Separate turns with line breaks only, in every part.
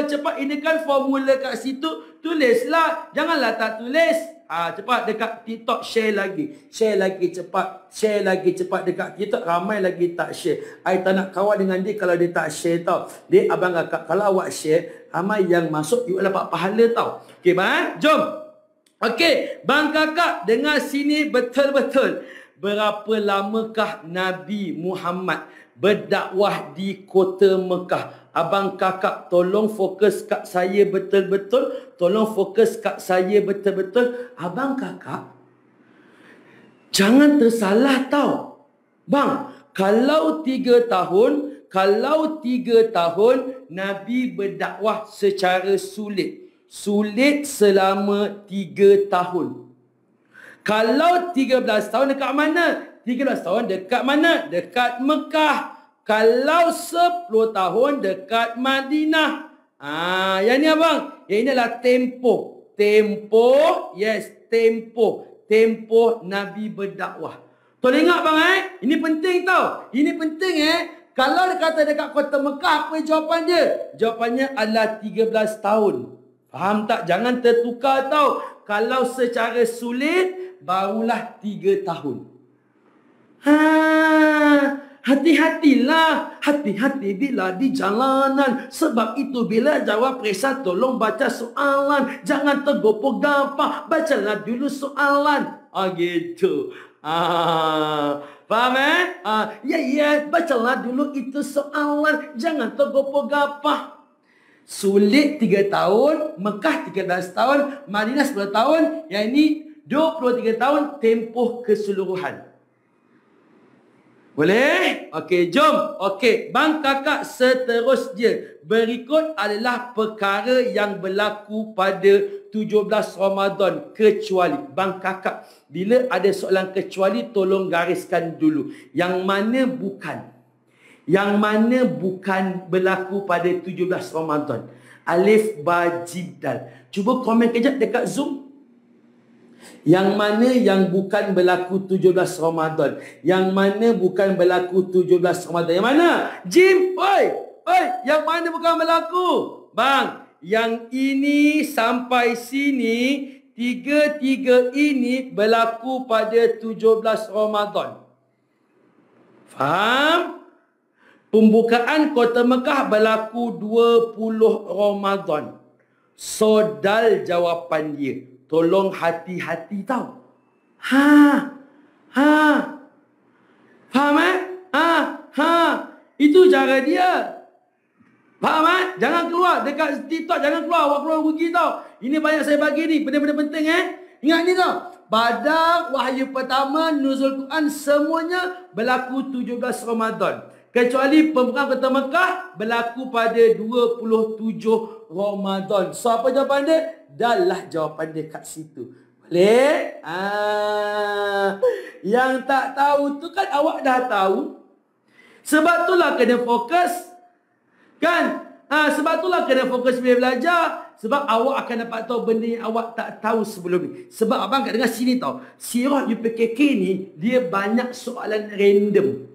cepat, ini kan formula kat situ. Tulislah. Janganlah tak tulis. Cepat dekat TikTok share lagi. Share lagi cepat. Share lagi cepat dekat TikTok. Ramai lagi tak share. I tak nak kawan dengan dia kalau dia tak share tau. Dia abang kakak. Kalau awak share, ramai yang masuk, you dapat pahala tau. Okey bang, jom. Okey, bang kakak dengar sini betul-betul. Berapa lamakah Nabi Muhammad berdakwah di kota Mekah? Abang kakak tolong fokus kat saya betul-betul. Tolong fokus kat saya betul-betul. Abang kakak, jangan tersalah tau. Bang, kalau 3 tahun, Nabi berdakwah secara sulit. Sulit selama 3 tahun. Kalau 13 tahun dekat mana? 13 tahun dekat mana? Dekat Mekah. Kalau 10 tahun dekat Madinah. Yang ni abang. Yang ini adalah tempoh. Tempoh. Yes, tempoh. Tempoh Nabi berdakwah. Tolong ingat bang Ini penting tau. Ini penting Kalau dia kata dekat kota Mekah, apa jawapan dia? Jawapannya adalah 13 tahun. Faham tak? Jangan tertukar tau. Kalau secara sulit, barulah 3 tahun. Hati-hatilah. Hati-hati bila di jalanan. Sebab itu bila jawab periksa, tolong baca soalan. Jangan tergopoh gampang. Bacalah dulu soalan. Gitu. Faham Ya, bacalah dulu itu soalan. Jangan tergopoh gampang. Sulit 3 tahun. Mekah 13 tahun. Madinah 10 tahun. Yang ini 23 tahun tempoh keseluruhan. Boleh? Okey, jom. Okey, bang kakak seterusnya. Berikut adalah perkara yang berlaku pada 17 Ramadan kecuali. Bang kakak, bila ada soalan kecuali, tolong gariskan dulu. Yang mana bukan? Yang mana bukan berlaku pada 17 Ramadan? Alif, ba, jim, dal. Cuba komen kejap dekat Zoom. Yang mana yang bukan berlaku 17 Ramadan? Yang mana bukan berlaku 17 Ramadan? Yang mana? Jim, oi, yang mana bukan berlaku? Bang, yang ini sampai sini, tiga-tiga ini berlaku pada 17 Ramadan. Faham? Pembukaan kota Mekah berlaku 20 Ramadan. Sodal jawapan dia. Tolong hati-hati tau. Faham Itu cara dia. Faham Jangan keluar dekat TikTok, jangan keluar. Awak keluar rugi tau. Ini banyak saya bagi ni, benda-benda penting Ingat ni tau. Pada wahyu pertama, nuzul Quran, semuanya berlaku 17 Ramadan. Kecuali pembukaan kota Mekah berlaku pada 27 Ramadan. So apa jawapan dia? Dah lah jawapan dia kat situ. Boleh? Yang tak tahu tu kan awak dah tahu. Sebab itulah kena fokus. Kan? Sebab itulah kena fokus bila belajar. Sebab awak akan dapat tahu benda yang awak tak tahu sebelum ni. Sebab abang kat dengar sini tau. Sirah UPKK ni, dia banyak soalan random.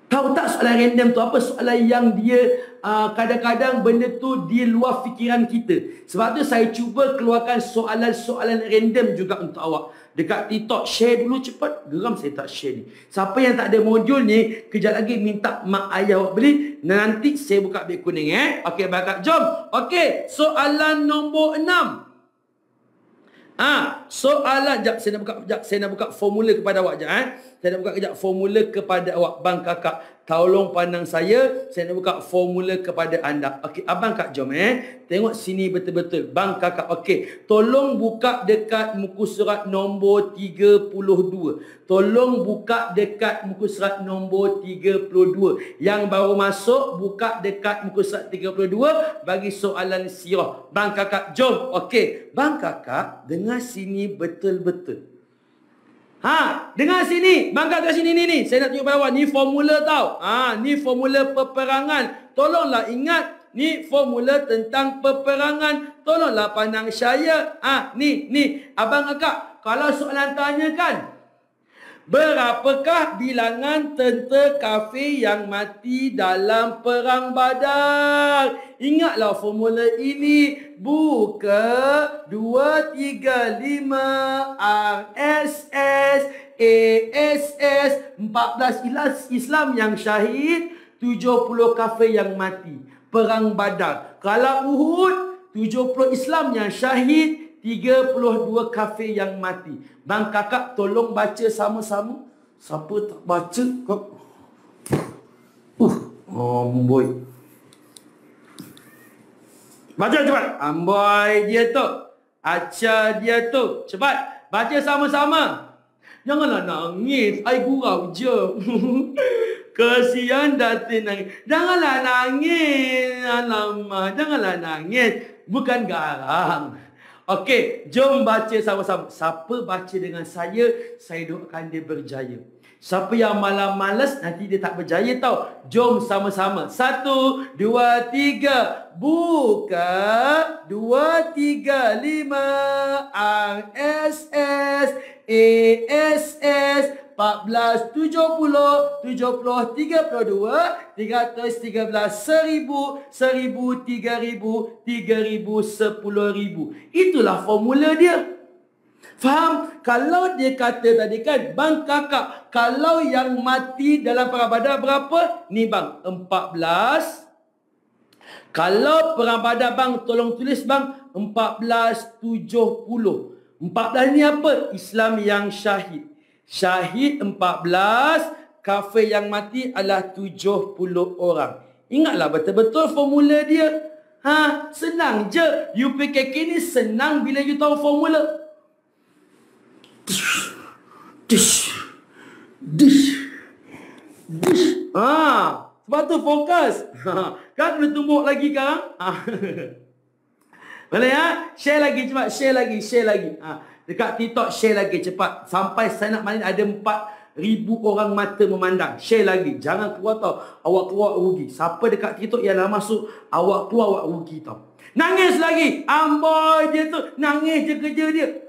Tahu tak soalan random tu apa? Soalan yang dia kadang-kadang benda tu di luar fikiran kita. Sebab tu saya cuba keluarkan soalan-soalan random juga untuk awak. Dekat TikTok, share dulu cepat. Geram saya tak share ni. Siapa yang tak ada modul ni, kejap lagi minta mak ayah awak beli. Nanti saya buka beg kuning Okey, bakal jom. Okey, soalan nombor 6. Soalan saya nak buka formula kepada awak Saya nak buka kejap formula kepada awak. Bang kakak, tolong pandang saya nak buka formula kepada anda. Okey, abang kak jom tengok sini betul-betul. Bang kakak, okey, tolong buka dekat muka surat nombor 32. Tolong buka dekat muka surat nombor 32. Yang baru masuk, buka dekat muka surat 32 bagi soalan sirah. Bang kakak jom. Okey, bang kakak dengar sini betul-betul. Dengar sini. Bang kat sini ni. Saya nak tunjuk pada awak. Ni formula tau. Ni formula peperangan. Tolonglah ingat. Ni formula tentang peperangan. Tolonglah pandang saya. Ni. Abang kakak. Kalau soalan tanya kan. Berapakah bilangan tentera kafir yang mati dalam perang Badar? Ingatlah formula ini. Buka 235 RSS ASS 14 Islam yang syahid, 70 kafir yang mati. Perang Badar. Kalau Uhud, 70 Islam yang syahid, 32 kafir yang mati. Bang kakak tolong baca sama-sama. Siapa tak baca kau? Amboi. Baca cepat. Amboi dia tu. Acar dia tu. Cepat. Baca sama-sama. Janganlah nangis. I gurau je. Kesian datin nangis. Janganlah nangis. Alamak. Janganlah nangis. Bukan garang. Okey, jom baca sama-sama. Siapa baca dengan saya doakan dia berjaya. Siapa yang malas nanti dia tak berjaya tau. Jom sama-sama. 1, 2, 3. Buka 235 RSS ASS 14 70 70 32 313 1000 1000 3000 3000 10,000. Itulah formula dia. Faham? Kalau dia kata tadi kan, bang kakak, kalau yang mati dalam perang Badar berapa? Ni bang, 14. Kalau perang Badar bang, tolong tulis bang, 1470. 14 ni apa? Islam yang syahid. Syahid 14, kafir yang mati adalah 70 orang. Ingatlah betul-betul formula dia. Senang je. UPKK ni senang bila you tahu formula. Sebab tu fokus. Kan boleh tumbuk lagi kan? Boleh ya? Share lagi cepat. Share lagi. Dekat TikTok share lagi cepat. Sampai saya nak mana ada 4,000 orang mata memandang. Share lagi. Jangan keluar tau. Awak keluar rugi. Siapa dekat TikTok yang dah masuk, awak keluar awak rugi tau. Nangis lagi. Amboi dia tu. Nangis je kerja dia.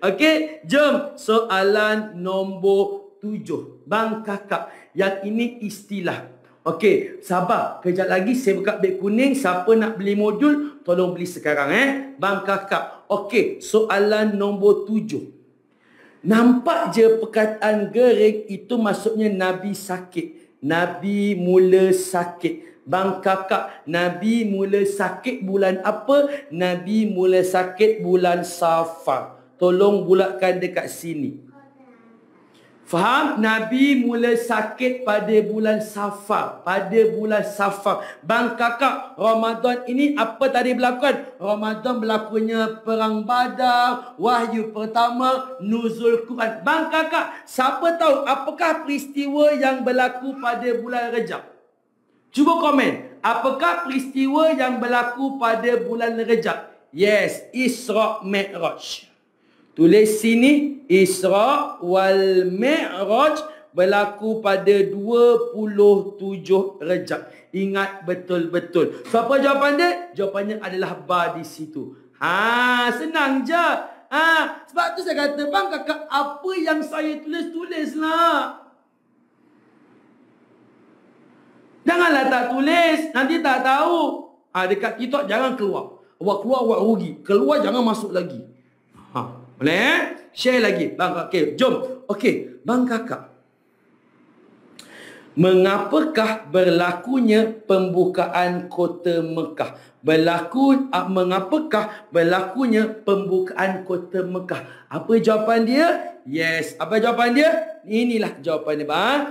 Okey, jom soalan nombor 7. Bang kakak, yang ini istilah. Okey, sabar. Kejap lagi saya buka beg kuning. Siapa nak beli modul, tolong beli sekarang Bang kakak. Okey, soalan nombor 7. Nampak je perkataan gering itu maksudnya Nabi sakit. Nabi mula sakit. Bang kakak, Nabi mula sakit bulan apa? Nabi mula sakit bulan Safar. Tolong bulatkan dekat sini. Faham? Nabi mula sakit pada bulan Safar. Bang kakak, Ramadan ini apa tadi berlaku? Ramadan berlakunya perang Badar, wahyu pertama, nuzul Quran. Bang kakak, siapa tahu apakah peristiwa yang berlaku pada bulan Rejab? Cuba komen. Apakah peristiwa yang berlaku pada bulan Rejab? Yes, Isra Mi'raj. Tulis sini, Isra wal Mi'raj berlaku pada 27 Rejab. Ingat betul-betul. So, apa jawapan dia? Jawapannya adalah ba di situ. Senang je. Sebab tu saya kata, bang kakak, apa yang saya tulislah. Janganlah tak tulis, nanti tak tahu. Dekat TikTok jangan keluar. Awak keluar, awak rugi. Keluar jangan masuk lagi. Boleh Share lagi. Bang, okey, jom. Okey, bang kakak. Mengapakah berlakunya pembukaan kota Mekah? Mengapakah berlakunya pembukaan kota Mekah? Apa jawapan dia? Yes. Apa jawapan dia? Inilah jawapan dia, bang.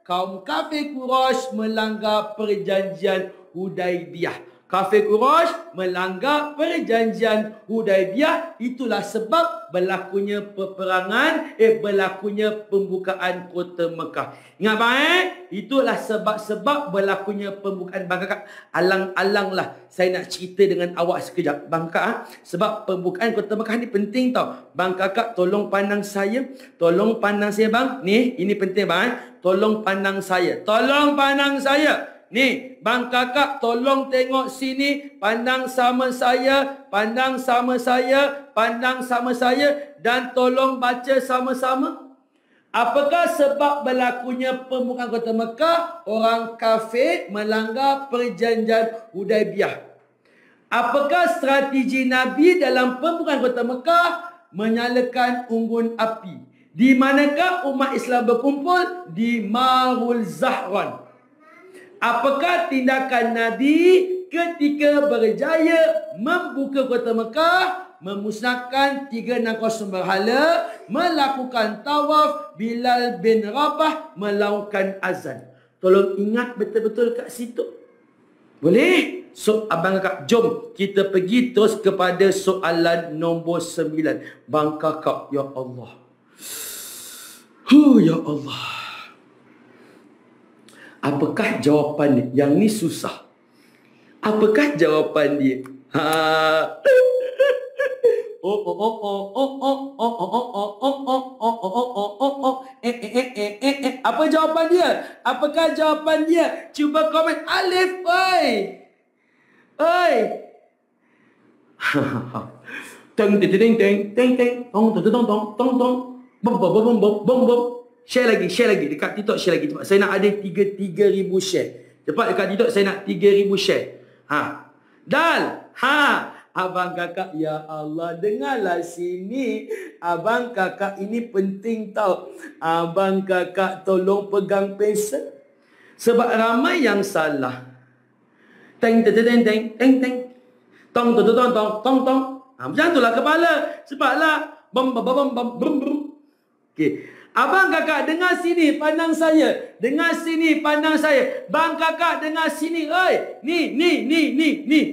Kaum kafir Quraisy melanggar perjanjian Hudaibiyah. Kafir Quraisy melanggar perjanjian Hudaibiyah. Itulah sebab berlakunya peperangan, berlakunya pembukaan kota Mekah. Ingat bang Itulah sebab-sebab berlakunya pembukaan. Bang kakak, alang-alanglah saya nak cerita dengan awak sekejap. Bang kakak, sebab pembukaan kota Mekah ni penting tau. Bang kakak, tolong pandang saya. Bang. Ni, ini penting bang. Tolong pandang saya. Ni, bang kakak tolong tengok sini. Pandang sama saya. Pandang sama saya. Pandang sama saya. Dan tolong baca sama-sama. Apakah sebab berlakunya pembukaan kota Mekah? Orang kafir melanggar perjanjian Hudaibiyah. Apakah strategi Nabi dalam pembukaan kota Mekah? Menyalakan unggun api. Di manakah umat Islam berkumpul? Di Marul Zahran. Apakah tindakan Nabi ketika berjaya membuka kota Mekah? Memusnahkan 360 berhala, melakukan tawaf, Bilal bin Rabah melakukan azan. Tolong ingat betul-betul kat situ. Boleh? So, abang kakak, jom kita pergi terus kepada soalan nombor 9. Bang kakak, ya Allah. Ya Allah. Apakah jawapan dia? Yang ni susah. Apakah jawapan dia? Apa jawapan dia? Apakah jawapan dia? Cuba komen alif, oi. Oi. Teng teng teng teng teng teng tong tong tong tong tong tong bom bom bom bom bom bom. Share lagi dekat TikTok, share lagi cepat. Saya nak ada 3,000 share. Cepat dekat TikTok saya nak 3,000 share. Dal. Abang kakak, ya Allah, dengarlah sini. Abang kakak ini penting tau. Abang kakak tolong pegang pensel. Sebab ramai yang salah. Teng teng teng teng teng teng. Tong tong tong tong tong tong. Macam itulah kepala. Sebablah bom bom bom bom bom bom. Okey. Abang kakak dengar sini pandang saya. Dengar sini pandang saya. Bang kakak dengar sini. Oi, ni.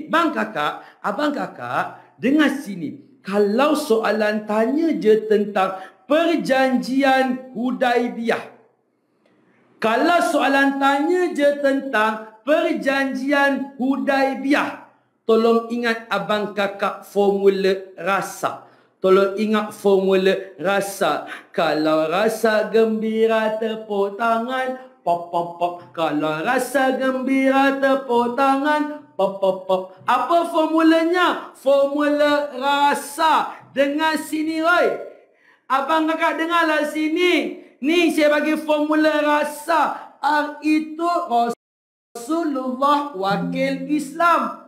Bang kakak, abang kakak dengar sini. Kalau soalan tanya je tentang perjanjian Hudaibiyah. Kalau soalan tanya je tentang perjanjian Hudaibiyah, tolong ingat abang kakak formula rasa. Tolong ingat formula rasa. Kalau rasa gembira tepuk tangan, pop pop pop. Kalau rasa gembira tepuk tangan, pop pop pop. Apa formulanya? Formula rasa. Dengar sini, oi. Abang kakak dengarlah sini. Ni saya bagi formula rasa. R itu Rasulullah wakil Islam.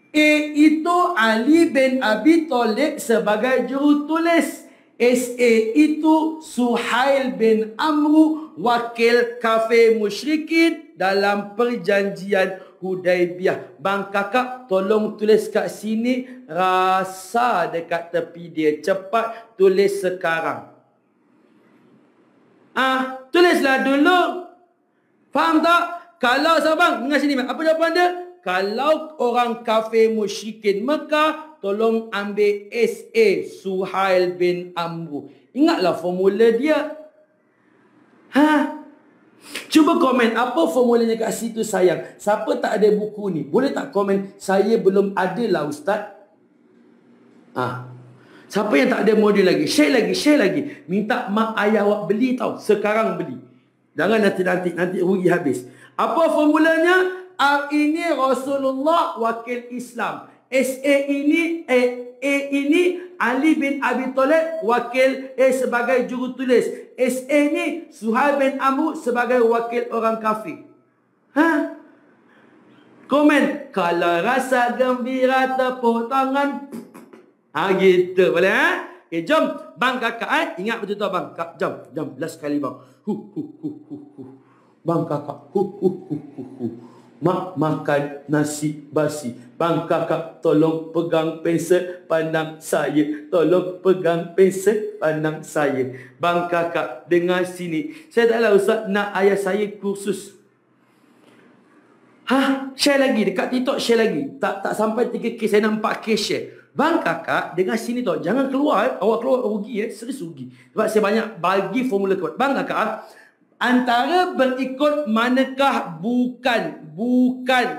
A itu Ali bin Abi Thalib sebagai jurutulis. SA itu Suhail bin Amru wakil kafir musyrikin dalam perjanjian Hudaibiyah. Bang kakak tolong tulis kat sini rasa dekat tepi dia. Cepat tulis sekarang. Tulislah dulu. Faham tak? Kalau sahabat dengar sini, apa jawapan dia? Kalau orang kafir musyrikin Mekah, tolong ambil SA Suhail bin Amru. Ingatlah formula dia. Cuba komen apa formulanya kat situ sayang. Siapa tak ada buku ni, boleh tak komen saya belum ada lah ustaz. Siapa yang tak ada modul lagi, share lagi. Minta mak ayah awak beli tau. Sekarang beli. Jangan nanti rugi habis. Apa formulanya? R ini Rasulullah wakil Islam. SA ini A ini Ali bin Abi Thalib wakil sebagai jurutulis. SA ni Suhail bin Amru sebagai wakil orang kafir. Komen. Kalau rasa gembira tepuk tangan. Gitu boleh Okay, jom bang kakak ingat betul-betul bang. Jom last sekali bang. Bang kakak. Mak makan nasi basi. Bang kakak tolong pegang pensel pandang saya. Tolong pegang pensel pandang saya. Bang kakak dengar sini. Saya taklah ustaz nak ayah saya kursus. Share lagi dekat TikTok, share lagi. Tak sampai 3K, saya nak 4K share. Bang kakak dengar sini tau. Jangan keluar. Awak keluar rugi serius rugi. Sebab saya banyak bagi formula kuat. Bang kakak, antara berikut manakah bukan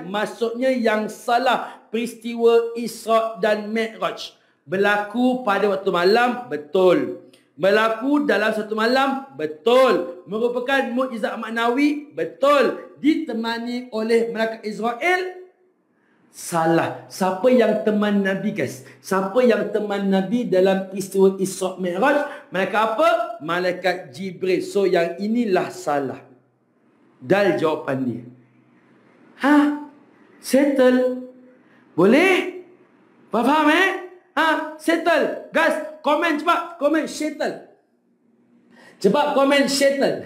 maksudnya yang salah peristiwa Isra dan Mi'raj berlaku pada waktu malam? Betul. Berlaku dalam satu malam, betul. Merupakan mukjizat maknawi, betul. Ditemani oleh malaikat Israel, salah. Siapa yang teman Nabi guys? Siapa yang teman Nabi dalam peristiwa Isra Mi'raj? Malaikat apa? Malaikat Jibril. So yang inilah salah. Dal jawapan dia. Settle. Boleh? Faham settle. Guys, komen cepat. Komen settle. Cepat komen settle.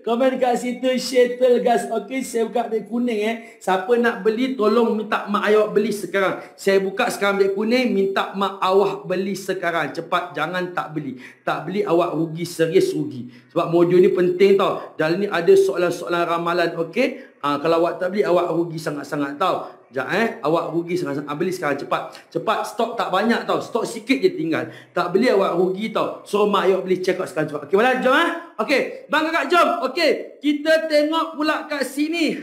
Komen kat situ settle guys. Okey, saya buka beg kuning Siapa nak beli tolong minta mak ayah beli sekarang. Saya buka sekarang beg kuning, minta mak awak beli sekarang. Cepat, jangan tak beli. Tak beli awak rugi, serius rugi. Sebab modul ni penting tau. Dalam ni ada soalan-soalan ramalan, okey. Kalau awak tak beli awak rugi sangat-sangat tau. Awak rugi sangat-sangat. Beli sekarang cepat. Cepat, stok tak banyak tau. Stok sikit je tinggal. Tak beli awak rugi tau. Suruh mak ayah beli, check out sekarang cepat. Okey, mana jom Okey, bang kakak jom. Okey, kita tengok pula kat sini.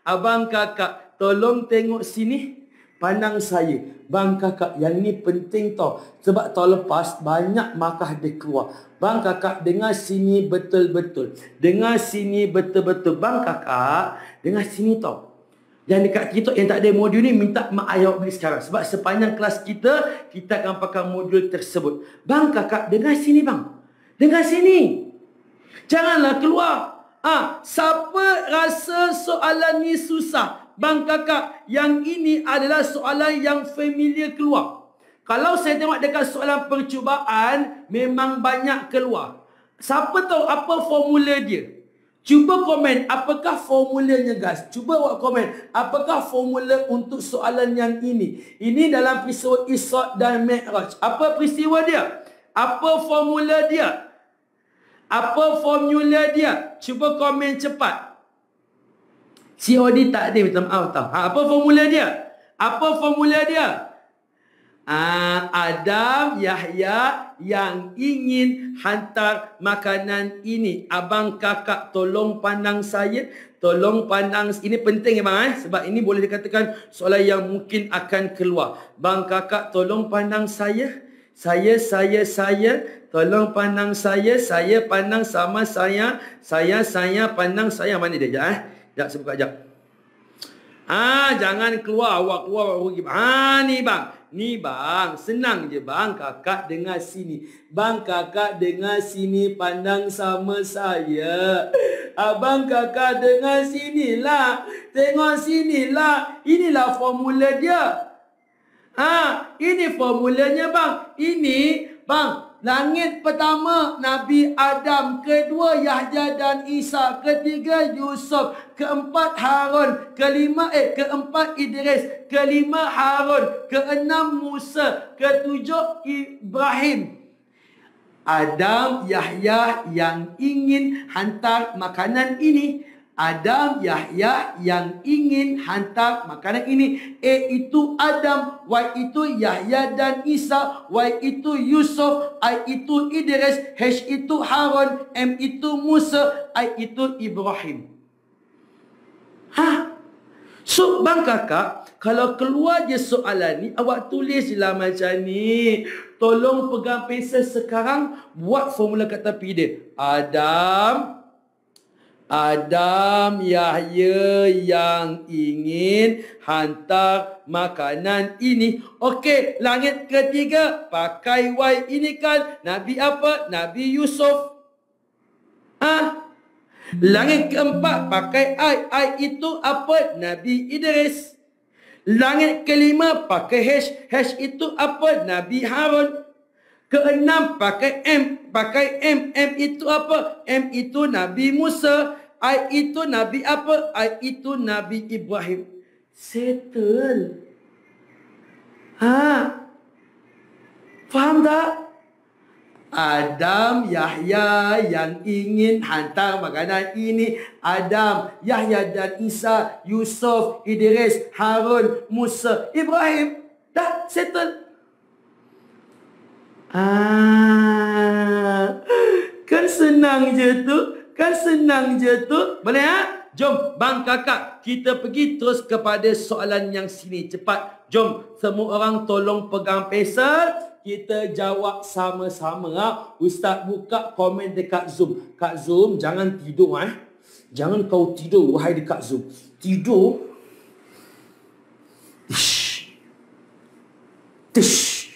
Abang kakak, tolong tengok sini. Pandang saya. Bang kakak, yang ni penting tau. Sebab tahun lepas banyak markah dia keluar. Bang kakak, dengar sini betul-betul. Dengar sini betul-betul. Bang kakak, dengar sini tau. Yang dekat TikTok yang tak ada modul ni, minta mak ayah beli sekarang. Sebab sepanjang kelas kita, kita akan pakai modul tersebut. Bang kakak, dengar sini bang. Dengar sini. Janganlah keluar. Siapa rasa soalan ni susah? Bang kakak, yang ini adalah soalan yang familiar keluar. Kalau saya tengok dekat soalan percubaan, memang banyak keluar. Siapa tahu apa formula dia? Cuba komen, apakah formulanya guys? Cuba awak komen, apakah formula untuk soalan yang ini? Ini dalam peristiwa Isra dan Mi'raj. Apa peristiwa dia? Apa formula dia? Apa formula dia? Cuba komen cepat. COD tak ada, minta maaf tau. Apa formula dia? Apa formula dia? Adam, Yahya yang ingin hantar makanan ini. Abang kakak tolong pandang saya. Tolong pandang. Ini penting ya bang sebab ini boleh dikatakan soalan yang mungkin akan keluar. Bang kakak tolong pandang saya. Saya. Tolong pandang saya. Saya pandang sama saya. Saya pandang saya. Mana dia? Sekejap, saya buka sekejap. Jangan keluar. Awak keluar, awak rugi. Ni bang. Ni bang. Senang je bang. Kakak dengar sini. Bang kakak dengar sini. Pandang sama saya. Abang kakak dengar sinilah. Tengok sinilah. Inilah formula dia. Ini formulanya bang. Ini bang. Langit pertama Nabi Adam, kedua Yahya dan Isa, ketiga Yusuf, keempat Harun, keempat Idris, kelima Harun, keenam Musa, ketujuh Ibrahim. Adam, Yahya yang ingin hantar makanan ini. Adam, Yahya yang ingin hantar makanan ini. A itu Adam, Y itu Yahya dan Isa, Y itu Yusuf, I itu Idris, H itu Harun, M itu Musa, I itu Ibrahim. So bang kakak, kalau keluar je soalan ni, awak tulis je lah macam ni. Tolong pegang pensel sekarang, buat formula kat tepi dia. Adam, Yahya yang ingin hantar makanan ini. Okey, langit ketiga pakai Y ini kan Nabi apa? Nabi Yusuf. Langit keempat pakai I itu apa? Nabi Idris. Langit kelima pakai H itu apa? Nabi Harun. Keenam pakai M itu apa? M itu Nabi Musa. I itu Nabi apa? I itu Nabi Ibrahim. Settle. Faham tak? Adam, Yahya yang ingin hantar makanan ini. Adam, Yahya dan Isa, Yusuf, Idris, Harun, Musa, Ibrahim. Dah settle. Kan senang je tu. Boleh Jom bang kakak, kita pergi terus kepada soalan yang sini. Cepat. Jom semua orang tolong pegang pensel. Kita jawab sama-sama. Ustaz buka komen dekat Zoom. Kak Zoom, jangan tidur. Jangan kau tidur, wahai dekat Zoom. Tidur. Tish.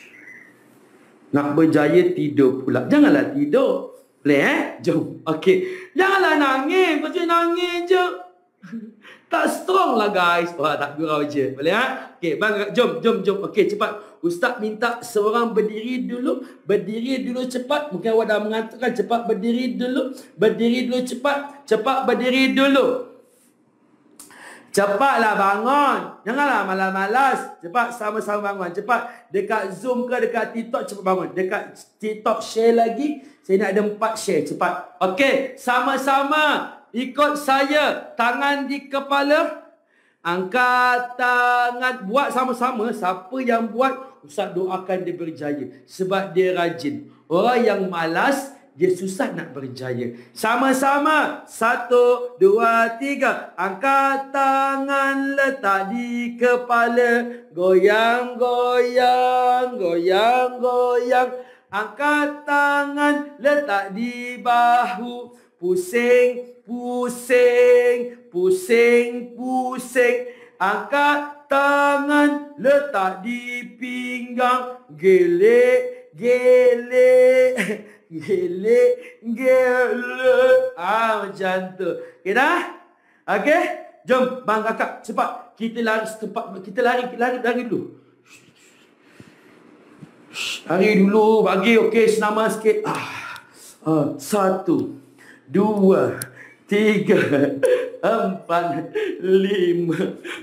Nak berjaya tidur pula. Janganlah tidur. Boleh Jom. Okey. Janganlah nangis. Kau nangis je. Tak strong lah guys. Wah, tak gurau je. Boleh Okey, bang, jom. Okey, cepat. Ustaz minta seorang berdiri dulu. Berdiri dulu cepat. Mungkin awak dah mengantukkan. Cepat berdiri dulu. Berdiri dulu cepat. Cepat berdiri dulu. Cepatlah bangun. Janganlah malas-malas. Cepat sama-sama bangun. Cepat. Dekat Zoom ke dekat TikTok, cepat bangun. Dekat TikTok share lagi. Saya nak ada 4 share. Cepat. Okey. Sama-sama. Ikut saya. Tangan di kepala. Angkat tangan. Buat sama-sama. Siapa yang buat, Ustaz doakan dia berjaya. Sebab dia rajin. Orang yang malas, dia susah nak berjaya. Sama-sama. 1, 2, 3. Angkat tangan, letak di kepala. Goyang, goyang, goyang, goyang. Angkat tangan, letak di bahu. Pusing, pusing, pusing, pusing. Angkat tangan, letak di pinggang. Gelek, gelek. Gelek, gelek. Macam tu. Okay dah? Okay? Jom bang kakak, cepat. Kita lari setempat. Kita lari dulu. Lari dulu. Bagi okey, senaman sikit. 1, 2, 3, 4, 5,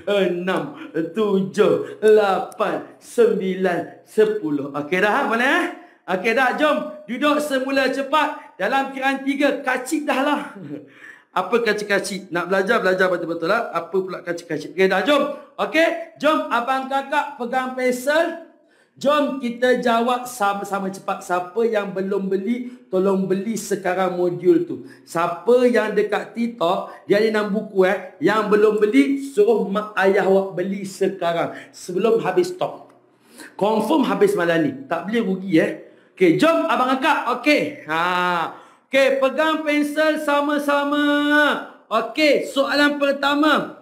6, 7, 8, 9, 10. Okey dah? Mana Okey dah, jom. Duduk semula cepat. Dalam kiraan 3, kacik dah lah. Apa kacik-kacik? Nak belajar betul-betul lah. Apa pula kacik-kacik? Okey dah, jom. Okey, jom abang kakak pegang pensel. Jom kita jawab sama-sama cepat. Siapa yang belum beli, tolong beli sekarang modul tu. Siapa yang dekat TikTok, dia ada 6 buku Yang belum beli, suruh mak ayah awak beli sekarang. Sebelum habis stok. Confirm habis malam ni. Tak boleh rugi Okey, jom abang kakak. Okey. Okey, pegang pensel sama-sama. Okey, soalan pertama.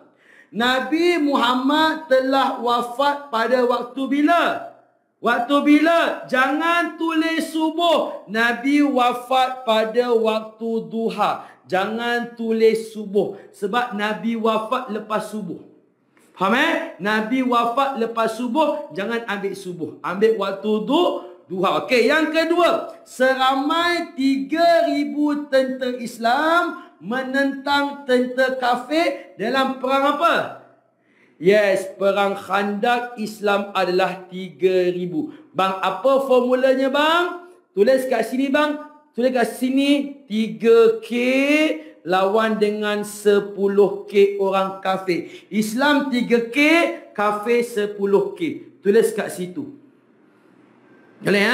Nabi Muhammad telah wafat pada waktu bila? Waktu bila? Jangan tulis subuh. Nabi wafat pada waktu duha. Jangan tulis subuh. Sebab Nabi wafat lepas subuh. Faham Nabi wafat lepas subuh. Jangan ambil subuh. Ambil waktu duha. Okey, yang kedua. Seramai 3,000 tentera Islam menentang tentera kafir dalam perang apa? Yes, perang Khandak. Islam adalah 3,000. Bang, apa formulanya bang? Tulis kat sini bang. Tulis kat sini 3K lawan dengan 10K orang kafir. Islam 3K, kafir 10K. Tulis kat situ. Boleh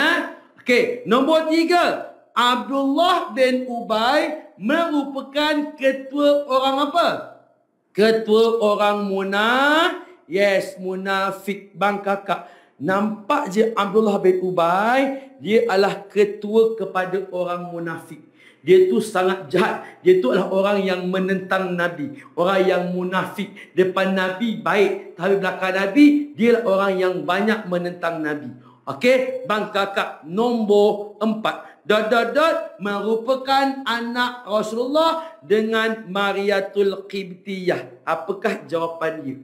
Okey, nombor 3. Abdullah bin Ubay merupakan ketua orang apa? Ketua orang munafik. Bang kakak, nampak je Abdullah bin Ubay, dia adalah ketua kepada orang munafik. Dia tu sangat jahat. Dia tu adalah orang yang menentang Nabi. Orang yang munafik. Depan Nabi baik, tapi belakang Nabi, dia adalah orang yang banyak menentang Nabi. Okey, bang kakak, nombor 4. Merupakan anak Rasulullah dengan Mariatul Qibtiyah. Apakah jawapan dia?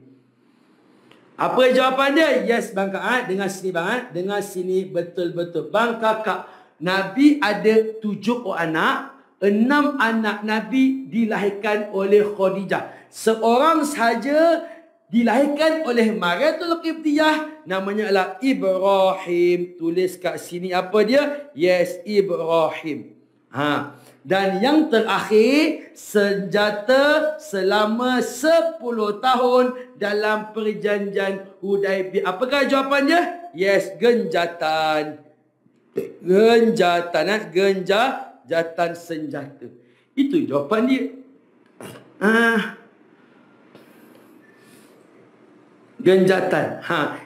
Apa jawapan dia? Yes bang kakak. Dengar sini bang. Dengar sini betul-betul. Bang kakak, Nabi ada 7 anak. 6 anak Nabi dilahirkan oleh Khadijah. Seorang saja dilahirkan oleh Mariatul Qibtiyah, namanya adalah Ibrahim. Tulis kat sini apa dia? Yes, Ibrahim. Dan yang terakhir, senjata selama 10 tahun dalam perjanjian Hudaibiyah. Apakah jawapannya? Yes, genjatan. Genjatan senjata. Itu jawapan dia. Genjatan.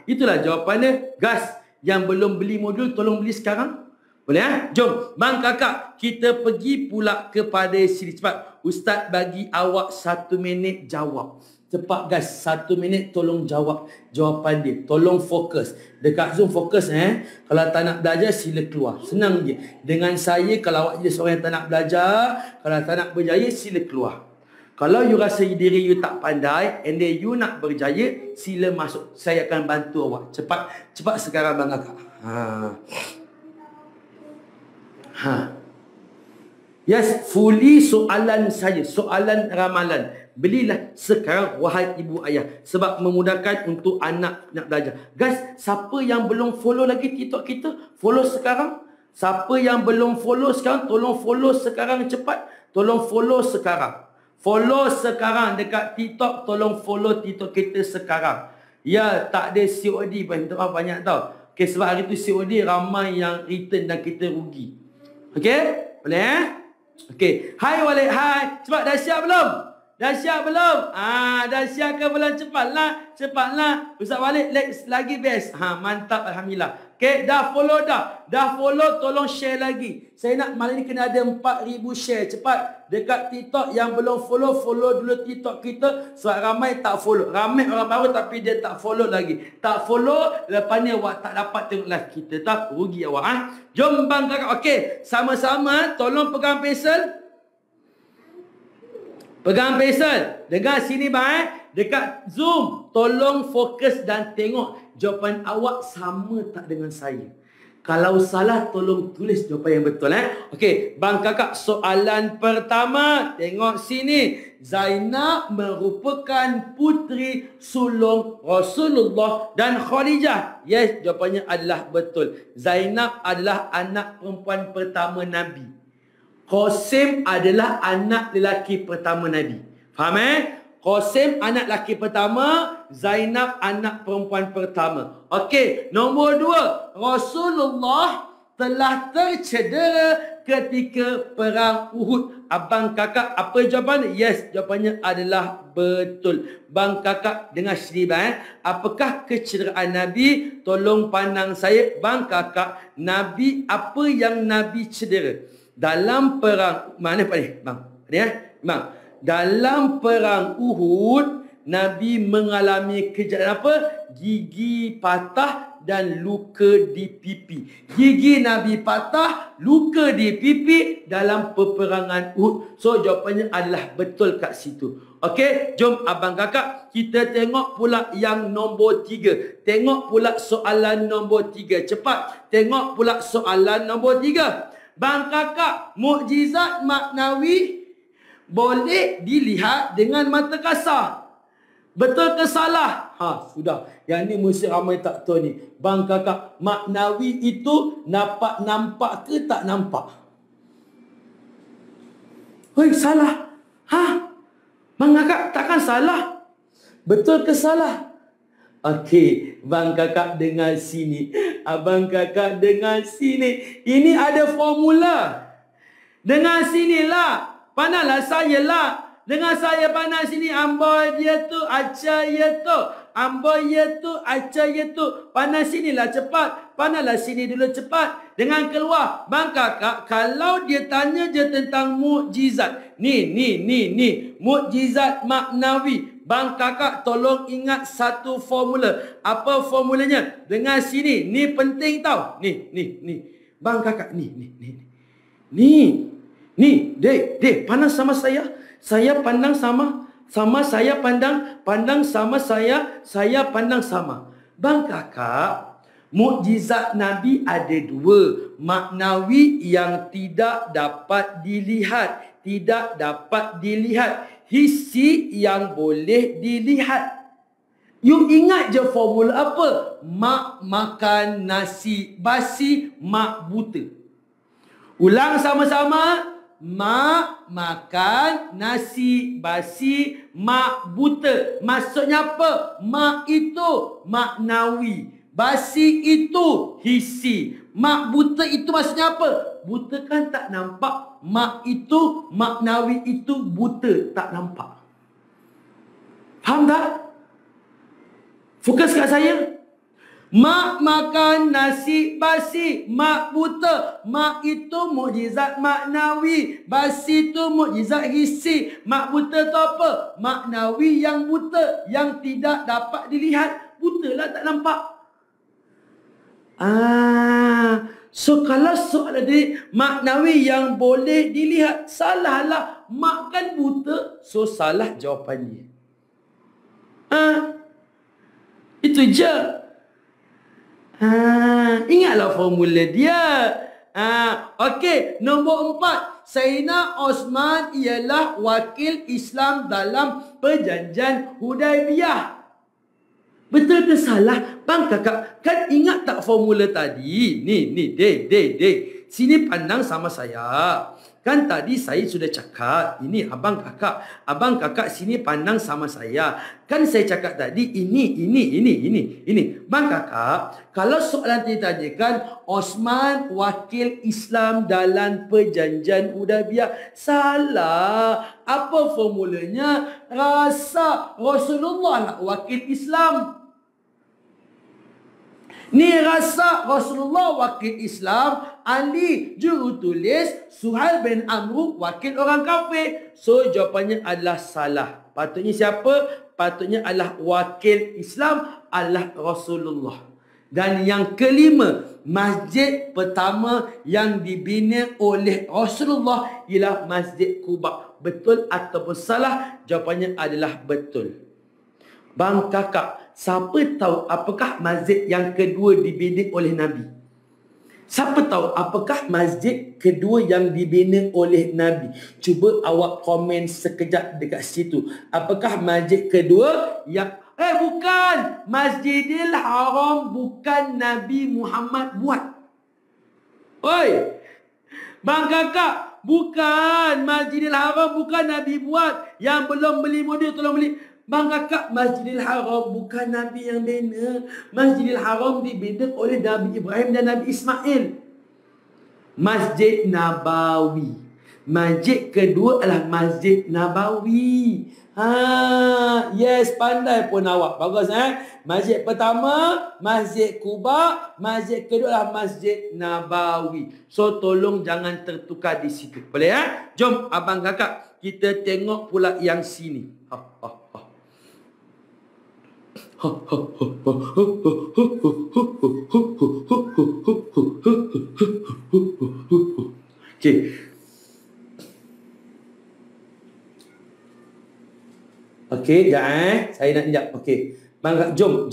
Itulah jawapannya. Gas. Yang belum beli modul, tolong beli sekarang. Boleh Jom. Bang kakak, kita pergi pula kepada sini. Cepat. Ustaz bagi awak 1 minit jawab. Cepat gas. 1 minit tolong jawab jawapan dia. Tolong fokus. Dekat Zoom fokus Kalau tak nak belajar sila keluar. Senang je. Dengan saya kalau awak jadi seorang yang tak nak belajar, kalau tak nak berjaya sila keluar. Kalau you rasa diri you tak pandai and then you nak berjaya, sila masuk. Saya akan bantu awak. Cepat sekarang bang kakak. Yes, fully soalan saya, soalan ramalan. Belilah sekarang wahai ibu ayah, sebab memudahkan untuk anak nak belajar. Guys, siapa yang belum follow lagi TikTok kita, follow sekarang. Siapa yang belum follow sekarang, tolong follow sekarang cepat. Tolong follow sekarang. Follow sekarang dekat TikTok, tolong follow TikTok kita sekarang. Ya, tak ada COD pun, minta maaf banyak tau. Okay, sebab hari tu COD ramai yang return dan kita rugi. Okay, boleh Okay, hai Walid, hai. Cepat, dah siap belum? Dah siap belum? Dah siap ke belum? Cepatlah. Ustaz Walid lagi best. Mantap, alhamdulillah. Okay, dah follow dah. Dah follow, tolong share lagi. Saya nak malam ni kena ada 4,000 share. Cepat. Dekat TikTok yang belum follow, follow dulu TikTok kita. Sebab ramai tak follow. Ramai orang baru tapi dia tak follow lagi. Tak follow, lepas ni awak tak dapat tengok live kita. Tak rugi awak. Jom bang kakak. Okay, sama-sama. Tolong pegang pensel. Pegang pensel. Dengar sini bang. Dekat Zoom, tolong fokus dan tengok jawapan awak sama tak dengan saya. Kalau salah, tolong tulis jawapan yang betul. Okey, bang kakak, soalan pertama. Tengok sini. Zainab merupakan puteri sulung Rasulullah dan Khadijah. Yes, jawapannya adalah betul. Zainab adalah anak perempuan pertama Nabi. Qasim adalah anak lelaki pertama Nabi. Faham Qasim anak lelaki pertama, Zainab anak perempuan pertama. Okey, nombor 2. Rasulullah telah tercedera ketika perang Uhud. Abang kakak, apa jawapan? Yes, jawapannya adalah betul. Bang kakak, dengar sini bang. Apakah kecederaan Nabi? Tolong pandang saya. Bang kakak, Nabi, apa yang Nabi cedera? Dalam perang, mana Pak ni? Bang, bang. Dalam perang Uhud, Nabi mengalami kejadian apa? Gigi patah dan luka di pipi. Gigi Nabi patah, luka di pipi dalam peperangan Uhud. So, jawapannya adalah betul kat situ. Okey, jom abang kakak, kita tengok pula yang nombor 3. Tengok pula soalan nombor 3. Cepat, tengok pula soalan nombor 3. Bang kakak, mukjizat maknawi boleh dilihat dengan mata kasar. Betul ke salah? Sudah. Yang ni mesti ramai tak tahu ni. Bang kakak, maknawi itu nampak ke tak nampak? Salah. Bang kakak, takkan salah? Betul ke salah? Okey, bang kakak dengar sini. Abang kakak dengar sini. Ini ada formula. Dengar sinilah. Pandanglah saya lah. Dengar saya pandang sini. Amboi dia tu, aca dia tu. Amboi dia tu, aca dia tu. Pandang sinilah cepat. Pandanglah sini dulu cepat. Dengan keluar. Bang kakak, kalau dia tanya je tentang mukjizat. Ni. Mukjizat maknawi. Bang kakak, tolong ingat satu formula. Apa formulanya? Dengar sini. Ni penting tau. Ni. Bang kakak, ni. Ni, dek, pandang sama saya. Saya pandang sama saya pandang sama saya pandang sama. Bang kakak, mukjizat Nabi ada 2. Maknawi yang tidak dapat dilihat. Hissi yang boleh dilihat. You ingat je formula apa? Mak makan nasi basi, mak buta. Ulang sama-sama. Mak makan nasi basi, mak buta. Maksudnya apa? Mak itu maknawi. Basi itu hissi. Mak buta itu maksudnya apa? Buta kan tak nampak. Mak itu, maknawi itu buta, tak nampak. Faham tak? Fokus kat saya. Mak makan nasi basi, mak buta. Mak itu mukjizat maknawi, basi itu mukjizat hissi. Mak buta tu apa? Maknawi yang buta, yang tidak dapat dilihat. Buta lah, tak nampak. So kalau soalan tadi maknawi yang boleh dilihat, salahlah. Mak kan buta, so salah jawapannya. Itu je. Ingatlah formula dia. Okey, nombor 4. Sayyidina Osman ialah wakil Islam dalam perjanjian Hudaibiyah. Betul ke salah? Bang kakak, kan ingat tak formula tadi? Ni, dek. Sini pandang sama saya. Kan tadi saya sudah cakap, ini abang kakak sini pandang sama saya. Kan saya cakap tadi ini. Bang kakak, kalau soalan ditanyakan Osman wakil Islam dalam perjanjian Hudaibiyah, salah. Apa formulanya? Rasa Rasulullah lah wakil Islam. Ni rasa Rasulullah wakil Islam, Ali jurutulis, Suhail bin Amru wakil orang kafir. So jawapannya adalah salah. Patutnya siapa? Patutnya adalah wakil Islam adalah Rasulullah. Dan yang kelima, masjid pertama yang dibina oleh Rasulullah ialah Masjid Quba. Betul ataupun salah? Jawapannya adalah betul. Bang kakak, siapa tahu apakah masjid yang kedua dibina oleh Nabi? Siapa tahu apakah masjid kedua yang dibina oleh Nabi? Cuba awak komen sekejap dekat situ. Apakah masjid kedua yang... bukan! Masjidil Haram bukan Nabi Muhammad buat. Oi! Bang kakak, bukan! Masjidil Haram bukan Nabi buat. Yang belum beli modul tolong beli. Bang kakak, Masjidil Haram bukan Nabi yang bina. Masjidil Haram dibina oleh Nabi Ibrahim dan Nabi Ismail. Masjid Nabawi. Masjid kedua adalah Masjid Nabawi. Yes, pandai pun awak. Bagus Masjid pertama, Masjid Quba. Masjid kedua adalah Masjid Nabawi. So, tolong jangan tertukar di situ. Boleh Jom abang kakak, kita tengok pula yang sini. Okey. Okey, sekejap Saya nak sekejap. Okey. Bang, jom.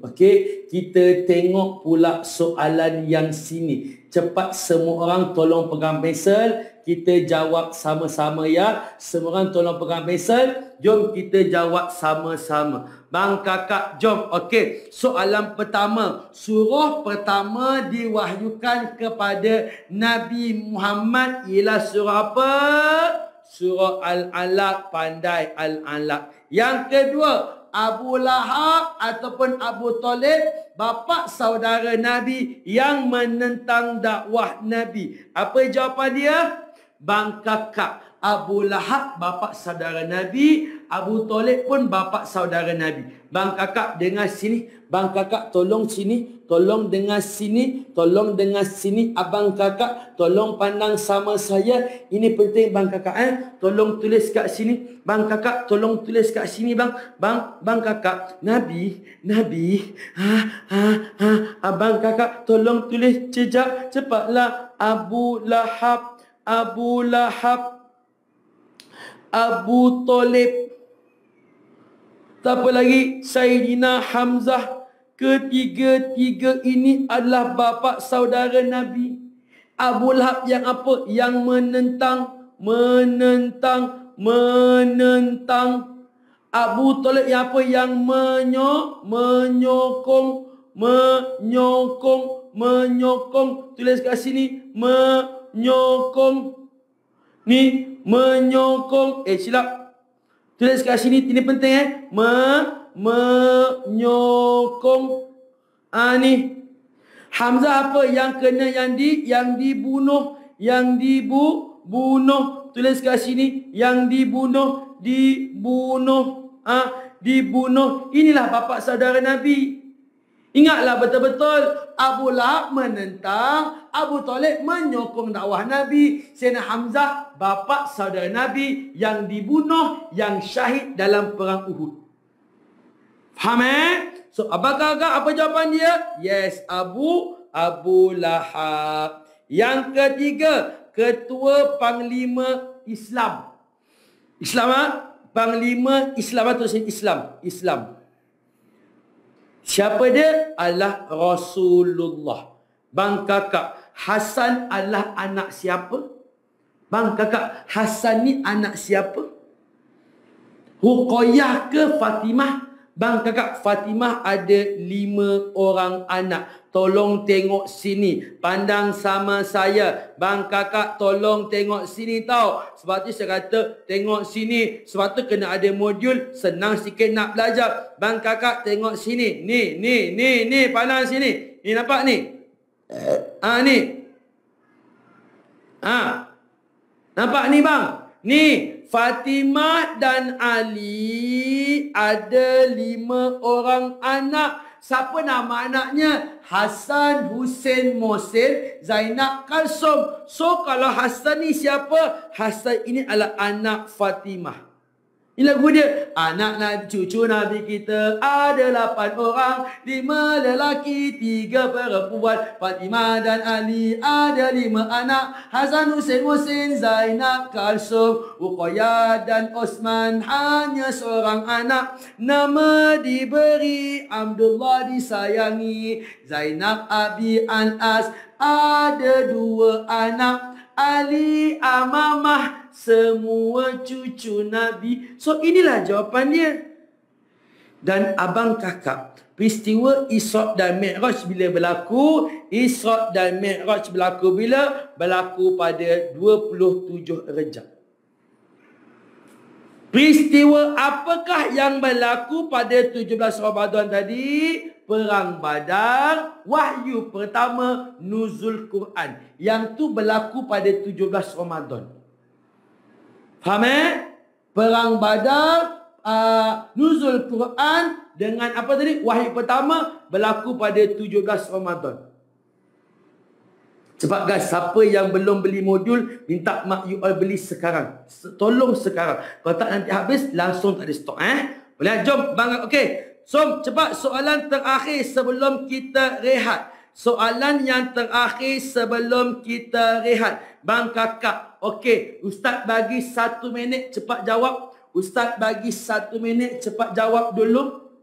Okey, kita tengok pula soalan yang sini. Cepat semua orang tolong pegang pensel. Kita jawab sama-sama ya. Semua orang tolong pegang pensel. Jom kita jawab sama-sama. Bang kakak, jom. Okey, soalan pertama. Surah pertama diwahyukan kepada Nabi Muhammad ialah surah apa? Surah Al-Alaq. Pandai Al-Alaq. Yang kedua, Abu Lahab ataupun Abu Talib, bapa saudara Nabi yang menentang dakwah Nabi. Apa jawapan dia? Bang kakak, Abu Lahab bapa saudara Nabi, Abu Talib pun bapa saudara Nabi. Bang kakak dengar sini, bang kakak tolong sini, tolong dengar sini, tolong dengar sini. Abang kakak tolong pandang sama saya. Ini penting bang kakak Tolong tulis kat sini. Bang kakak tolong tulis kat sini bang. Bang kakak, Nabi. Abang kakak tolong tulis jejak cepatlah. Abu Lahab, Abu Talib, tak apa lagi, Sayyidina Hamzah. Ketiga-tiga ini adalah bapa saudara Nabi. Abu Lahab yang apa? Yang menentang. Abu Talib yang apa? Yang menyokong. Tulis kat sini, menyokong. Ni menyokong. Silap. Tulis kat sini, ini penting menyokong. Ni Hamzah apa? Yang kena yang dibunuh. Tulis kat sini, yang dibunuh. dibunuh. Inilah bapa saudara Nabi. Ingatlah betul-betul, Abu Lahab menentang, Abu Talib menyokong dakwah Nabi. Sayyidina Hamzah, bapa saudara Nabi yang dibunuh, yang syahid dalam perang Uhud. Faham So, abang kakak, apa jawapan dia? Yes, Abu Lahab. Yang ketiga, Ketua Panglima Islam. Panglima Islam atau Islam. Siapa dia? Adalah Rasulullah. Bang kakak, Hasan adalah anak siapa? Bang kakak, Hasan ni anak siapa? Ruqayyah ke Fatimah? Bang kakak, Fatimah ada 5 orang anak. Tolong tengok sini. Pandang sama saya. Bang kakak, tolong tengok sini tau. Sebab tu saya kata, tengok sini. Sebab tu kena ada modul. Senang sikit nak belajar. Bang kakak, tengok sini. Ni. Pandang sini. Ni nampak ni? Ni. Nampak ni bang? Ni. Fatimah dan Ali ada 5 orang anak. Siapa nama anaknya? Hasan, Husein, Mohsin, Zainab, Kalsum. So kalau Hasan ni siapa? Hasan ini adalah anak Fatimah. Ini lagu dia. Anak cucu Nabi kita ada 8 orang, 5 lelaki, 3 perempuan. Fatimah dan Ali ada 5 anak. Hasan, Husein, Mohsin, Zainab, Kalsum, Ruqayyah dan Osman hanya seorang anak. Nama diberi, Abdullah disayangi, Zainab, Abi, Anas ada 2 anak. Ali, Amamah, semua cucu Nabi. So inilah jawapan dia. Dan abang kakak, peristiwa Isra' dan Mi'raj bila berlaku? Isra' dan Mi'raj berlaku bila? Berlaku pada 27 Rejab. Peristiwa apakah yang berlaku pada 17 Ramadan tadi? Perang Badar, wahyu pertama, nuzul Quran. Yang tu berlaku pada 17 Ramadan. Faham Perang Badar, nuzul Quran dengan apa tadi? Wahyu pertama berlaku pada 17 Ramadan. Cepat guys, siapa yang belum beli modul, minta mak you all beli sekarang. Tolong sekarang. Kalau tak nanti habis, langsung tak ada stok. Boleh? Jom bang. Okey. So, cepat soalan terakhir sebelum kita rehat. Soalan yang terakhir sebelum kita rehat. Bang kakak. Okey, Ustaz bagi 1 minit cepat jawab. Ustaz bagi 1 minit cepat jawab dulu.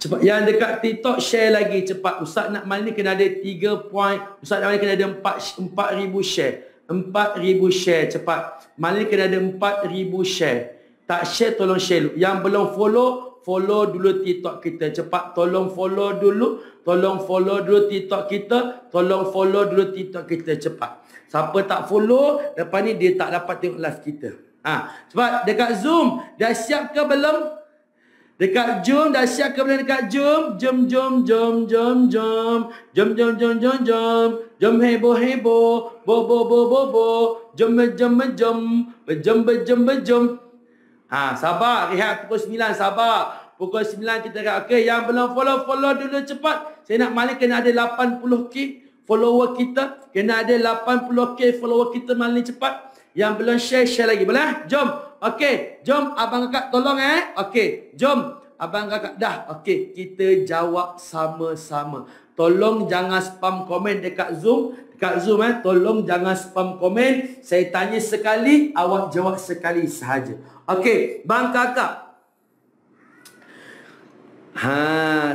Cepat. Yang dekat TikTok share lagi cepat. Ustaz nak malam ni kena ada 3 point. Ustaz nak malam ni kena ada 4,000 share. 4,000 share cepat. Malam ni kena ada 4,000 share. Tak share tolong share dulu. Yang belum follow dulu TikTok kita. Cepat tolong follow dulu. Tolong follow dulu TikTok kita. Tolong follow dulu TikTok kita cepat. Siapa tak follow, lepas ni dia tak dapat tengok live kita. Cepat dekat Zoom dah siap ke belum? Dekat Zoom dah siap ke belum dekat Zoom? Jom. Jom heboh. Bo. Jom. Sabar, rehat pukul 9, sabar. Pukul 9 kita rehat. Okey, yang belum follow dulu cepat. Saya nak malam kena ada 80k follower kita. Kena ada 80k follower kita malam ni cepat. Yang belum share lagi. Boleh? Jom. Okey, jom abang kakak tolong Okey, jom. Abang kakak dah. Okey, kita jawab sama-sama. Tolong jangan spam komen dekat Zoom. Tolong jangan spam komen. Saya tanya sekali, awak jawab sekali sahaja. Okey, bang kakak.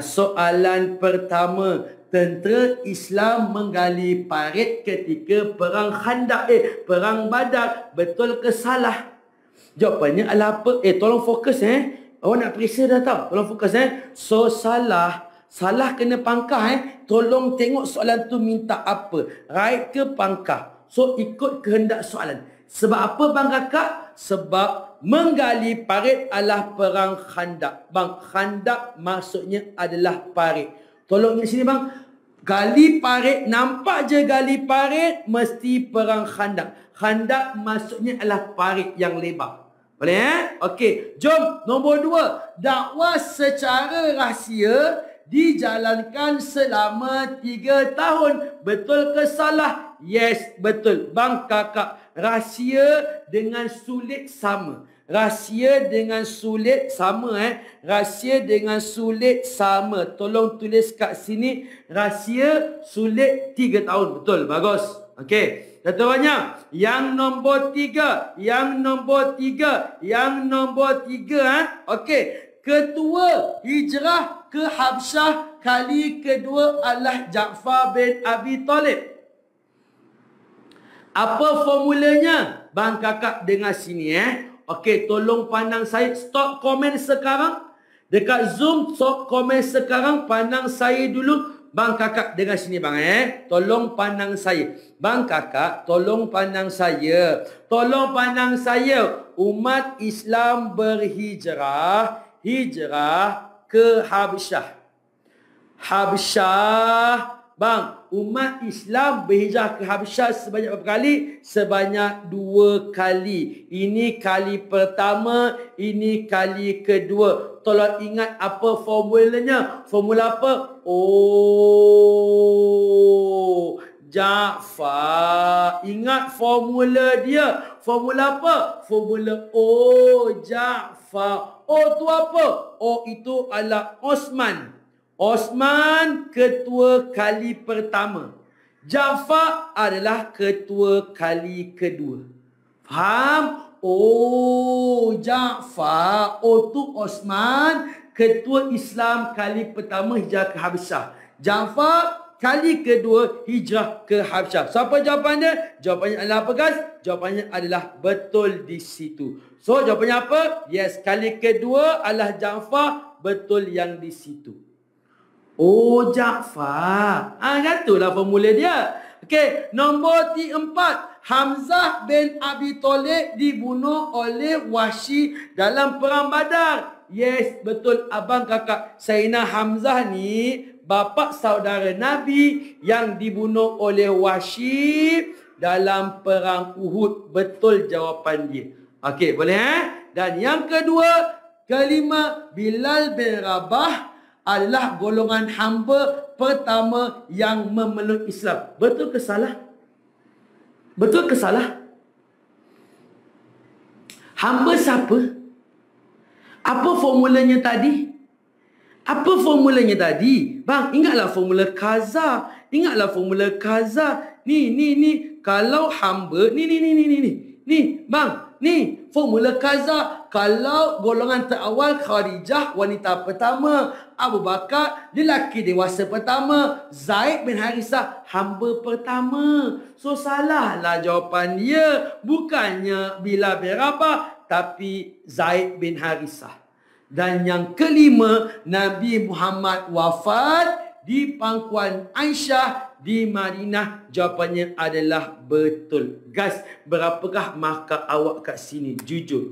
Soalan pertama. Tentera Islam menggali parit ketika perang Khandaq, perang Badar. Betul ke salah? Jawapannya adalah apa? Tolong fokus Awak nak periksa dah tahu. Tolong fokus So salah. Salah kena pangkah Tolong tengok soalan tu minta apa. Right ke pangkah? So ikut kehendak soalan. Sebab apa bang kakak? Sebab menggali parit adalah perang Khandaq. Bang, Khandaq maksudnya adalah parit. Tolong ingat sini bang. Gali parit, nampak je gali parit, mesti perang Khandaq. Khandaq maksudnya adalah parit yang lebar. Boleh Okey, jom nombor 2. Dakwah secara rahsia dijalankan selama 3 tahun. Betul ke salah? Yes, betul. Bang kakak, rahsia dengan sulit sama. Rahsia dengan sulit sama Rahsia dengan sulit sama. Tolong tulis kat sini. Rahsia sulit 3 tahun. Betul, bagus. Okey. Kata banyak. Yang nombor 3. Yang nombor 3 Okey. Ketua hijrah ke Habsyah kali kedua adalah Ja'far bin Abi Talib. Apa formulanya? Bang kakak dengar sini Okey, tolong pandang saya. Stop komen sekarang. Dekat Zoom, stop komen sekarang. Pandang saya dulu. Bang kakak dengar sini bang Tolong pandang saya. Bang kakak, tolong pandang saya. Tolong pandang saya. Umat Islam berhijrah. Hijrah ke Habsyah. Habsyah. Bang, umat Islam berhijrah ke Habsyah sebanyak berapa kali? Sebanyak 2 kali. Ini kali pertama, ini kali kedua. Tolong ingat apa formulanya. Formula apa? Oh, Ja'far. Ingat formula dia. Formula apa? Formula oh, Ja'far. Oh tu apa? Oh itu adalah Osman. Osman ketua kali pertama. Ja'far adalah ketua kali kedua. Faham? Oh, Ja'far. Oh, tu Osman, ketua Islam kali pertama hijrah ke Habsyah. Ja'far kali kedua hijrah ke Habsyah. Siapa jawapannya? Jawapannya adalah apa guys? Jawapannya adalah betul di situ. So, jawapannya apa? Yes, kali kedua adalah Ja'far, betul yang di situ. Oh, Ja'far. Itulah formula dia. Okey, nombor 4. Hamzah bin Abi Talib dibunuh oleh Wahsy dalam perang Badar. Yes, betul abang kakak. Sayyidina Hamzah ni bapa saudara Nabi yang dibunuh oleh Wahsy dalam perang Uhud. Betul jawapan dia. Okey, boleh Dan yang kedua, kelima, Bilal bin Rabah adalah golongan hamba pertama yang memeluk Islam. Betul ke salah? Betul ke salah? Hamba siapa? Apa formulanya tadi? Apa formulanya tadi? Bang, ingatlah formula kaza. Ingatlah formula kaza. Ni. Kalau hamba, ni, bang, ni formula kaza. Kalau golongan terawal Khadijah, wanita pertama. Abu Bakar, lelaki dewasa pertama. Zaid bin Harithah, hamba pertama. So, salahlah jawapan dia. Bukannya Bilal bin Rabah, tapi Zaid bin Harithah. Dan yang kelima, Nabi Muhammad wafat di pangkuan Aisyah di Madinah. Jawapannya adalah betul. Guys, berapakah markah awak kat sini? Jujur.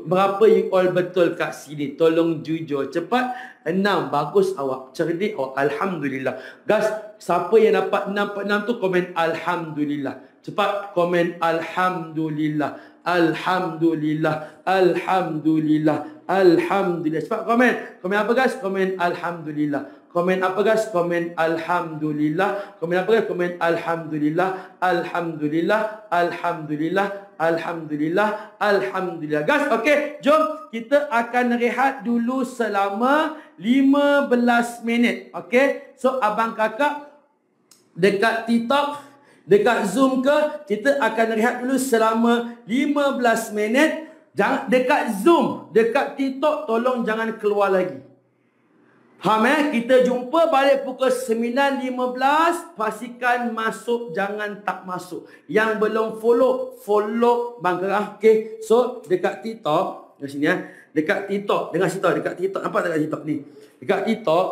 Berapa you all betul kat sini? Tolong jujur. Cepat. 6. Bagus awak. Cerdik awak. Alhamdulillah. Guys, siapa yang dapat 6/6 tu komen Alhamdulillah. Cepat komen Alhamdulillah. Alhamdulillah. Alhamdulillah. Alhamdulillah. Cepat komen. Komen apa guys? Komen Alhamdulillah. Komen apa guys? Komen Alhamdulillah. Komen apa guys? Komen Alhamdulillah. Alhamdulillah. Alhamdulillah. Alhamdulillah. Alhamdulillah. Guys, okey. Jom kita akan rehat dulu selama 15 minit. Okey. So, abang kakak dekat TikTok, dekat Zoom ke, kita akan rehat dulu selama 15 minit. Jangan dekat Zoom, dekat TikTok, tolong jangan keluar lagi. Faham Kita jumpa balik pukul 9.15. Pastikan masuk, jangan tak masuk. Yang belum follow Bang Kerah. Okay. So, dekat TikTok, di sini dekat TikTok, dengar situ, dekat TikTok. Nampak tak dekat TikTok ni? Dekat TikTok,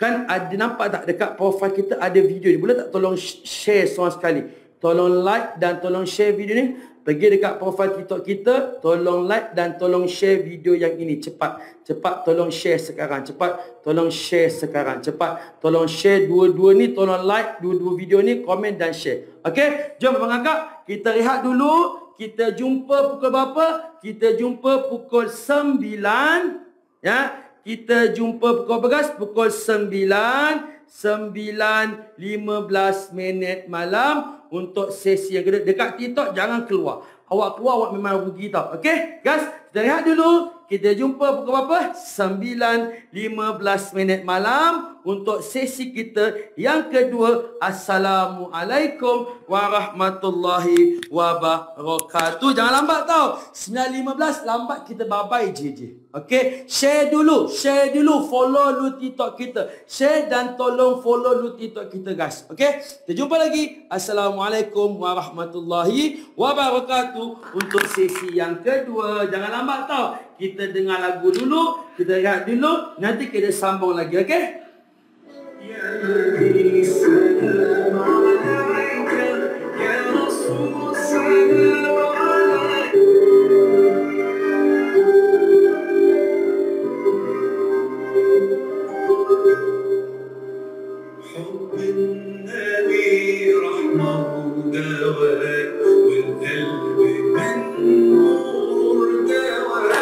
kan ada, nampak tak dekat profile kita ada video ni. Boleh tak tolong share seorang sekali? Tolong like dan tolong share video ni. Pergi dekat profile TikTok kita, tolong like dan tolong share video yang ini. Cepat tolong share sekarang. Cepat tolong share sekarang. Cepat tolong share dua-dua ni, tolong like dua-dua video ni, komen dan share. Okey, jom abang kakak, kita rehat dulu. kita jumpa pukul berapa? Kita jumpa pukul 9. Ya, kita jumpa pukul berapa? Pukul 9:15 malam untuk sesi yang kedua. Dekat TikTok jangan keluar. Awak keluar, awak memang rugi tau. Okey, guys, kita lihat dulu. Kita jumpa pukul berapa? 9:15 malam untuk sesi kita yang kedua. Assalamualaikum warahmatullahi wabarakatuh. Jangan lambat tau. 9:15 lambat kita bye-bye je. Okey, share dulu, follow dulu TikTok kita. Share dan tolong follow dulu TikTok kita, guys. Okey, kita jumpa lagi. Assalamualaikum warahmatullahi wabarakatuh untuk sesi yang kedua. Jangan lambat tau. Kita dengar lagu dulu, kita lihat dulu, nanti kita sambung lagi, okey? Ya Nabi salam alaika, ya Rasul salam alaika. Hubbun Nabi rahmahu dawa wal qalbi min nur dawa.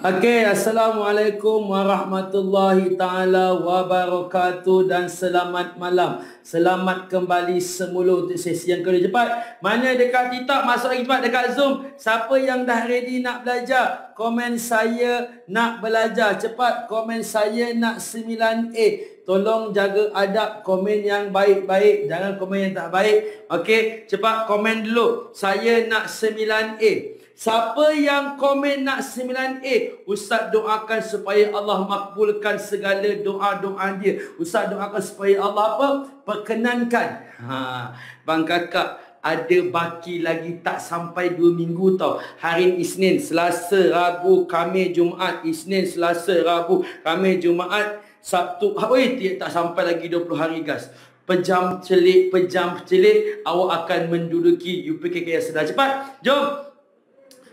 Okey, Assalamualaikum warahmatullahi taala wabarakatuh dan selamat malam. Selamat kembali semula untuk sesi yang kedua. Cepat. Mana dekat TikTok masuk lagi cepat dekat Zoom. Siapa yang dah ready nak belajar? Komen saya nak belajar. Cepat komen saya nak 9A. Tolong jaga adab, komen yang baik-baik, jangan komen yang tak baik. Okey, cepat komen dulu. Saya nak 9A. Siapa yang komen nak 9A, Ustaz doakan supaya Allah makbulkan segala doa-doa dia. Ustaz doakan supaya Allah apa? Perkenankan. Bang kakak, ada baki lagi tak sampai 2 minggu tau. Hari Isnin, Selasa, Rabu, Khamis, Jumaat. Isnin, Selasa, Rabu, Khamis, Jumaat, Sabtu. Tak sampai lagi 20 hari guys. Pejam celik, awak akan menduduki UPKK yang sedar. Cepat, jom.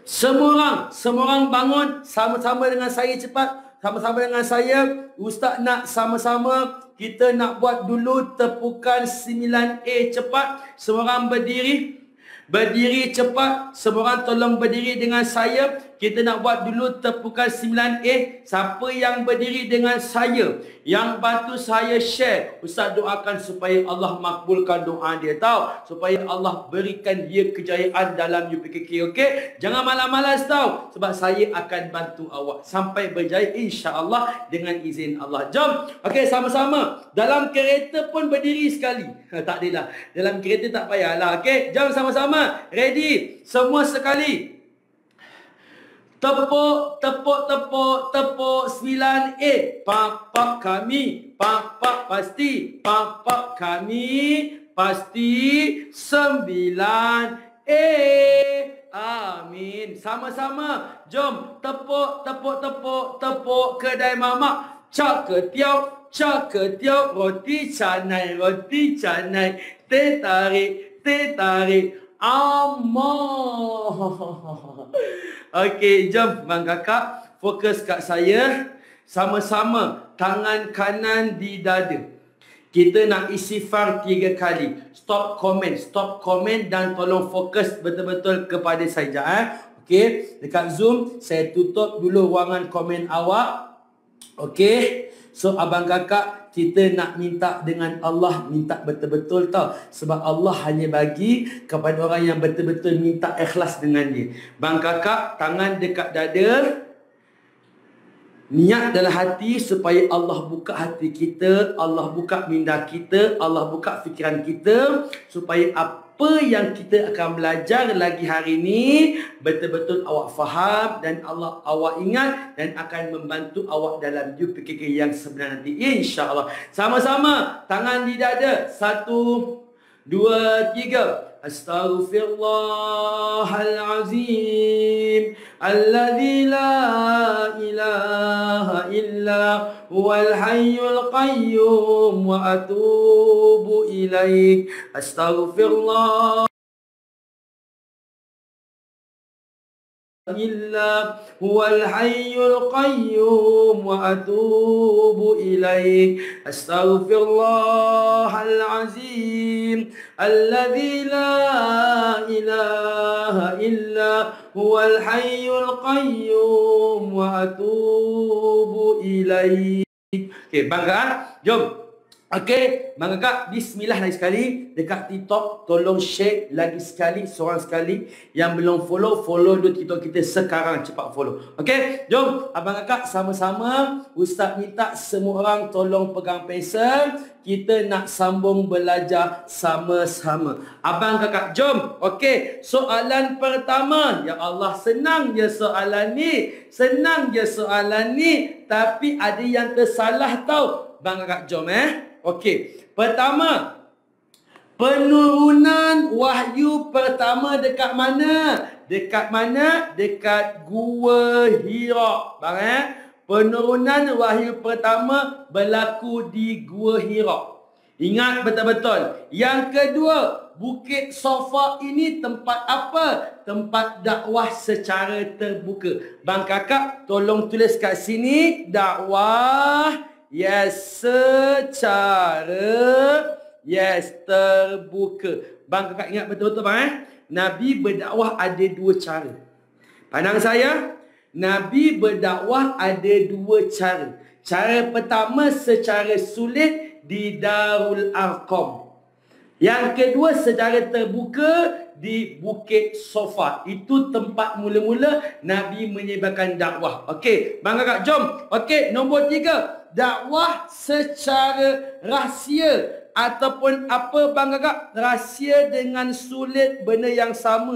Semua orang bangun sama-sama dengan saya cepat. Sama-sama dengan saya. Ustaz nak sama-sama kita nak buat dulu tepukan 9A cepat. Semua orang berdiri. Berdiri cepat. Semua orang tolong berdiri dengan saya. Kita nak buat dulu tepukan 9A. Siapa yang berdiri dengan saya, yang bantu saya share, Ustaz doakan supaya Allah makbulkan doa dia, tahu, supaya Allah berikan dia kejayaan dalam UPKK. Okey, jangan malas-malas tahu, sebab saya akan bantu awak sampai berjaya insya-Allah dengan izin Allah. Jom. Okey, sama-sama. Dalam kereta pun berdiri sekali. Tak adalah. Dalam kereta tak payahlah. Okey, jom sama-sama. Ready? Semua sekali. Tepuk 9A. Pak kami, pak pasti, pak kami pasti 9A. Amin. Sama-sama. Jom tepuk kedai mamak. Cak ketiau, roti canai, teh tarik. Amoh. Okey, jom bang kakak fokus kat saya. Sama-sama tangan kanan di dada. Kita nak istighfar 3 kali. Stop komen dan tolong fokus betul-betul kepada saya. Okey, dekat Zoom saya tutup dulu ruangan komen awak. Okey. So abang kakak, kita nak minta dengan Allah, minta betul-betul tau. Sebab Allah hanya bagi kepada orang yang betul-betul minta ikhlas dengan dia. Bang kakak, tangan dekat dada. Niat dalam hati supaya Allah buka hati kita, Allah buka minda kita, Allah buka fikiran kita, supaya apa yang kita akan belajar lagi hari ini betul-betul awak faham dan Allah awak ingat dan akan membantu awak dalam UPKK yang sebenar nanti insya-Allah. Sama-sama tangan di dada. 1 2 3. Astaghfirullahalazim alladzi la ilaha illa huwal hayyul qayyum wa atubu ilaik. Astaghfirullah illa huwal hayyul qayyum wa atubu ilaik. Astaghfirullahal azim alladzi la ilaha illa huwal hayyul qayyum wa atubu ilaik. Okey, bangga. Jom. Okey, bang kakak, bismillah lagi sekali. Dekat TikTok, tolong share lagi sekali, seorang sekali. Yang belum follow dulu TikTok kita sekarang. Cepat follow. Okey, jom abang kakak sama-sama. Ustaz minta semua orang tolong pegang pensel. Kita nak sambung belajar sama-sama. Abang kakak, jom. Okey, soalan pertama. Ya Allah, senang je soalan ni. Tapi ada yang tersalah tau. Bang kakak, jom Okey, pertama, penurunan wahyu pertama dekat mana? Dekat mana? Dekat Gua Hira. Bang Penurunan wahyu pertama berlaku di Gua Hira. Ingat betul-betul. Yang kedua, Bukit Sofa ini tempat apa? Tempat dakwah secara terbuka. Bang kakak, tolong tulis kat sini, dakwah terbuka. Bang kakak ingat betul-betul bang Nabi berdakwah ada 2 cara. Pandang saya, Nabi berdakwah ada dua cara. Cara pertama secara sulit di Darul Arqam. Yang kedua secara terbuka di Bukit Sofa. Itu tempat mula-mula Nabi menyebarkan dakwah. Okey, bang kakak jom. Okey, nombor 3. Dakwah secara rahsia. Ataupun apa bang kakak? Rahsia dengan sulit benda yang sama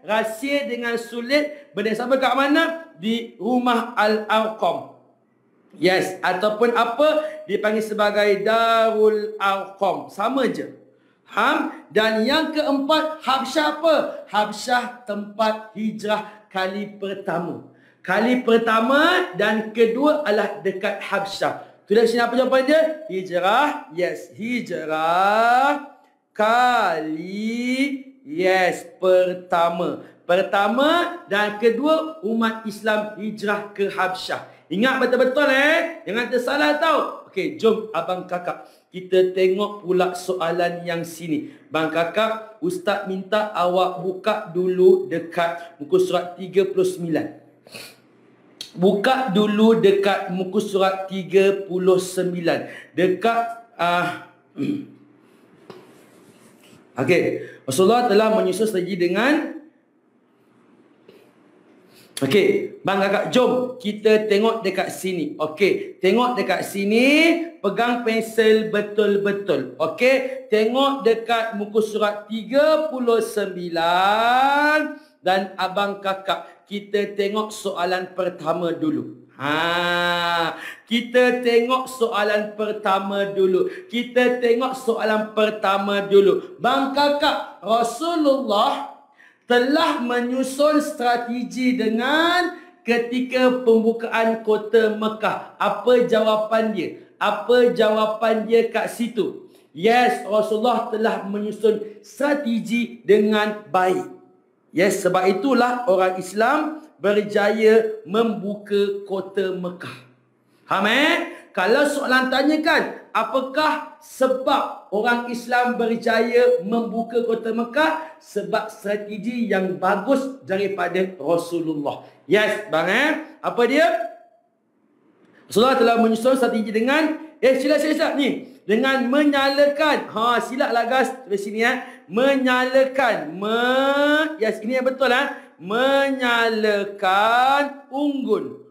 Rahsia dengan sulit benda yang sama kat mana? Di Rumah Al-Arqam. Yes, ataupun apa? Dipanggil sebagai Darul Arqam. Sama je. Dan yang keempat, Habsyah apa? Habsyah tempat hijrah kali pertama. Kali pertama dan kedua adalah dekat Habsyah. Tulis sini apa jawapan dia? Hijrah. Yes, hijrah kali pertama. Pertama dan kedua umat Islam hijrah ke Habsyah. Ingat betul-betul jangan tersalah tau. Okey, jom abang kakak kita tengok pula soalan yang sini. Bang kakak, ustaz minta awak buka dulu dekat muka surat 39. Buka dulu dekat muka surat 39. Dekat Okey, Rasulullah telah menyusul strategi dengan Okey, bang kakak jom kita tengok dekat sini. Okey, tengok dekat sini, pegang pensel betul-betul. Okey, tengok dekat muka surat 39 dan abang kakak kita tengok soalan pertama dulu. Kita tengok soalan pertama dulu. Kita tengok soalan pertama dulu. Bang kakak, Rasulullah telah menyusun strategi dengan ketika pembukaan kota Mekah. Apa jawapan dia? Apa jawapan dia kat situ? Yes, Rasulullah telah menyusun strategi dengan baik. Yes, sebab itulah orang Islam berjaya membuka kota Mekah. Faham Kalau soalan tanyakan, apakah sebab orang Islam berjaya membuka kota Mekah? Sebab strategi yang bagus daripada Rasulullah. Yes, bang Apa dia? Rasulullah telah menyusun strategi dengan sila ni. Dengan menyalakan. Silatlah guys. Tulis sini Menyalakan. Yes, ini yang betul Menyalakan unggun.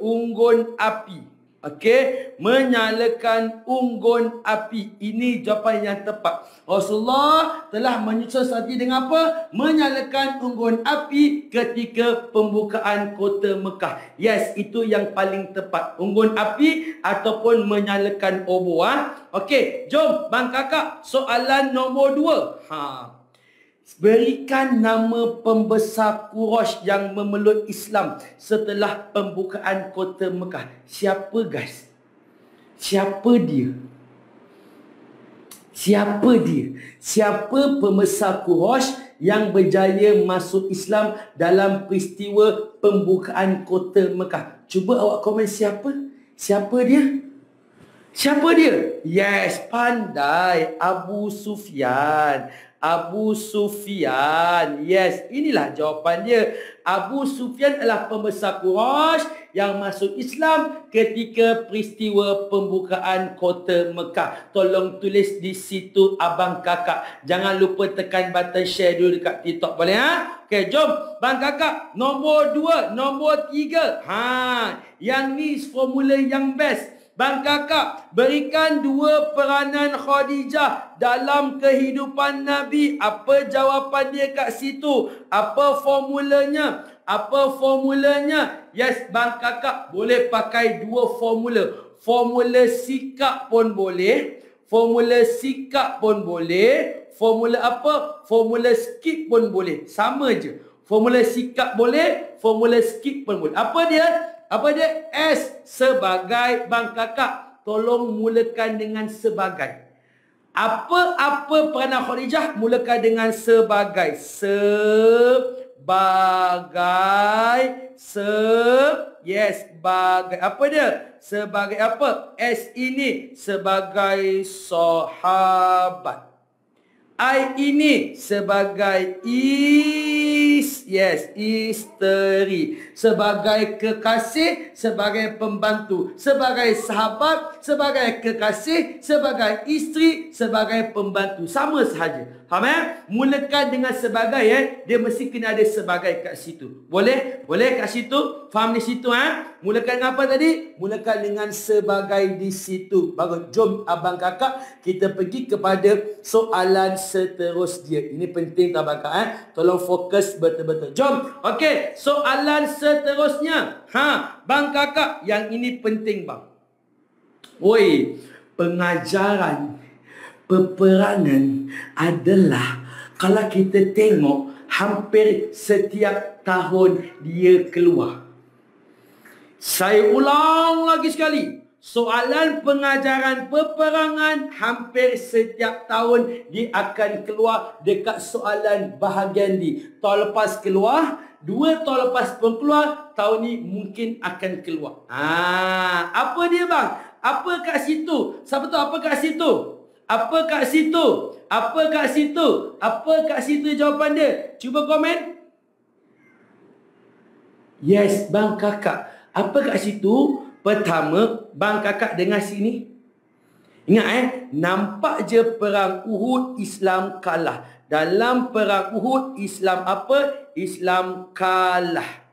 Unggun api. Okey, menyalakan unggun api. Ini jawapan yang tepat. Rasulullah telah menyusun strategi dengan apa? Menyalakan unggun api ketika pembukaan kota Mekah. Yes, itu yang paling tepat. Unggun api ataupun menyalakan obor. Okey, jom bang kakak soalan nombor 2. Berikan nama pembesar Quraisy yang memeluk Islam setelah pembukaan kota Mekah. Siapa guys? Siapa dia? Siapa dia? Siapa pembesar Quraisy yang berjaya masuk Islam dalam peristiwa pembukaan kota Mekah? Cuba awak komen siapa? Siapa dia? Siapa dia? Yes, pandai. Abu Sufyan. Abu Sufyan. Yes, inilah jawapan dia. Abu Sufyan adalah pembesar Quraisy yang masuk Islam ketika peristiwa pembukaan kota Mekah. Tolong tulis di situ abang kakak. Jangan lupa tekan button share dulu dekat TikTok, boleh Okey, jom bang kakak. Nombor 2, nombor 3. Yang ni formula yang best. Bang kakak, berikan 2 peranan Khadijah dalam kehidupan Nabi. Apa jawapan dia kat situ? Apa formulanya? Apa formulanya? Yes, bang kakak boleh pakai 2 formula. Formula sikap pun boleh. Formula sikap pun boleh. Formula apa? Formula skip pun boleh. Sama je. Formula sikap boleh. Formula skip pun boleh. Apa dia? Apa dia? S sebagai. Bang kakak, tolong mulakan dengan sebagai. Apa-apa peranan Khadijah, mulakan dengan sebagai. Yes, sebagai. Apa dia? Sebagai apa? S ini sebagai sahabat. I ini sebagai isteri. isteri. Sebagai kekasih, sebagai pembantu, sebagai sahabat, sebagai kekasih, sebagai isteri, sebagai pembantu. Sama sahaja. Faham Mulakan dengan sebagai dia mesti kena ada sebagai kat situ. Boleh? Boleh kat situ? Faham di situ Mulakan dengan apa tadi? Mulakan dengan sebagai di situ. Bagus. Jom abang kakak kita pergi kepada soalan seterusnya. Ini penting abang kakak Tolong fokus betul-betul. Jom. Okey, soalan seterusnya. Bang kakak, yang ini penting bang. Oi, pengajaran peperangan adalah kalau kita tengok hampir setiap tahun dia keluar. Saya ulang lagi sekali. Soalan pengajaran peperangan hampir setiap tahun dia akan keluar dekat soalan bahagian D. Tahun lepas keluar, 2 tahun lepas pun keluar, tahun ni mungkin akan keluar. Apa dia bang? Apa kat situ? Siapa tahu apa kat situ? Apa kat situ? Apa kat situ? Apa kat situ jawapan dia? Cuba komen. Yes, bang kakak. Apa kat situ? Pertama, bang kakak dengar sini. Ingat nampak je perang Uhud Islam kalah. Dalam perang Uhud Islam apa? Islam kalah.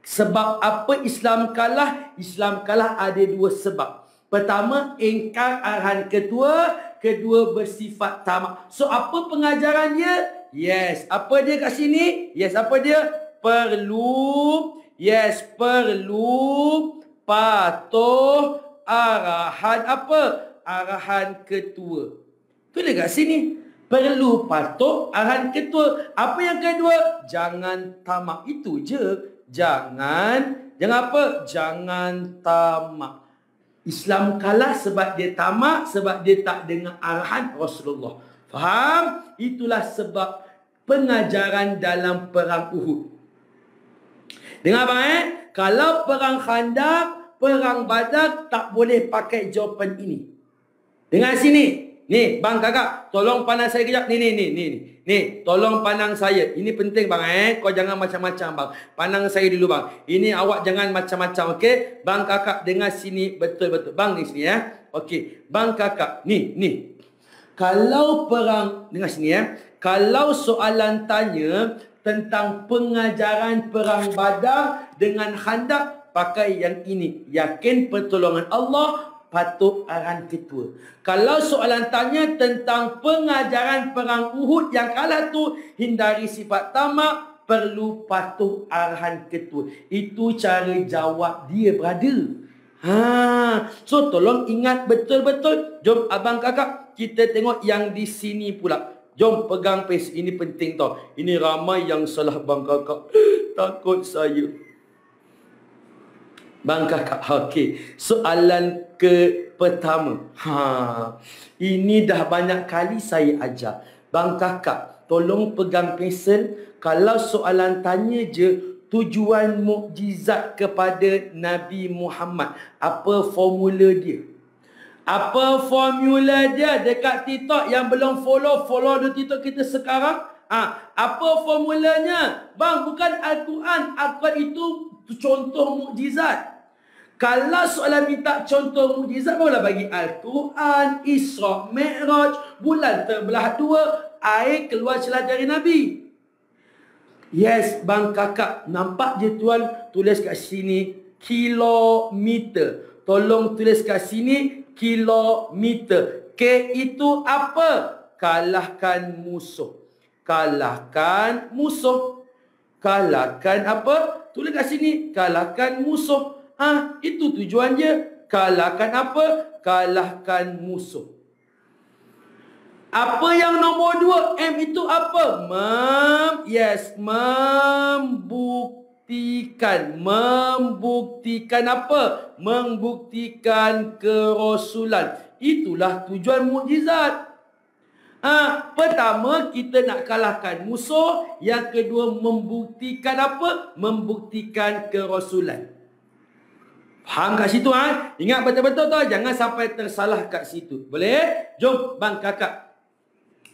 Sebab apa Islam kalah? Islam kalah ada 2 sebab. Pertama, ingkar arahan ketua. Kedua, bersifat tamak. So, apa pengajaran dia? Yes. Apa dia kat sini? Yes, apa dia? Perlu. Yes, perlu patuh arahan apa? Arahan ketua. Tulis kat sini. Perlu patuh arahan ketua. Apa yang kedua? Jangan tamak. Itu je. Jangan apa? Jangan tamak. Islam kalah sebab dia tamak, sebab dia tak dengar arahan Rasulullah. Faham? Itulah sebab pengajaran dalam perang Uhud. Dengar bang Kalau perang Khandaq, perang Badar tak boleh pakai jawapan ini. Dengar sini. Ni bang kakak, tolong pandang saya kejap. Ni, tolong pandang saya. Ini penting bang Kau jangan macam-macam bang. Pandang saya dulu bang. Ini awak jangan macam-macam, okey? Bang kakak dengar sini betul-betul. Bang ni sini Okey, bang kakak. Ni. Kalau perang, dengar sini Kalau soalan tanya tentang pengajaran perang Badar dengan Khandaq, pakai yang ini. Yakin pertolongan Allah, patuh arahan ketua. Kalau soalan tanya tentang pengajaran perang Uhud yang kalah tu, hindari sifat tamak, perlu patuh arahan ketua. Itu cara jawab dia, brother. So tolong ingat betul-betul. Jom abang kakak kita tengok yang di sini pula. Jom pegang pes. Ini penting tau. Ini ramai yang salah bang kakak. Takut saya. Bang kakak, okey. Soalan pertama. Ini dah banyak kali saya ajar. Bang kakak, tolong pegang pensel. Kalau soalan tanya je, tujuan mukjizat kepada Nabi Muhammad. Apa formula dia? Apa formula dia dekat TikTok yang belum follow dulu TikTok kita sekarang? Apa formulanya? Bang, bukan Al-Quran. Al-Quran itu contoh mukjizat. Kalau soalan minta contoh mukjizat, barulah bagi Al-Quran, Isra, Mi'raj, bulan terbelah 2, air keluar celah dari Nabi. Yes, bang kakak, nampak je tuan tulis kat sini kilometer. Tolong tulis kat sini kilometer. K itu apa? Kalahkan musuh. Kalahkan musuh. Kalahkan apa? Tulis kat sini kalahkan musuh. Itu tujuan dia. Kalahkan apa? Kalahkan musuh. Apa yang nombor 2? M itu apa? Membuktikan. Membuktikan apa? Membuktikan kerasulan. Itulah tujuan mukjizat. Pertama, kita nak kalahkan musuh. Yang kedua, membuktikan apa? Membuktikan kerasulan. Faham kat situ? Ingat betul-betul tau. Jangan sampai tersalah kat situ. Boleh? Jom bang kakak.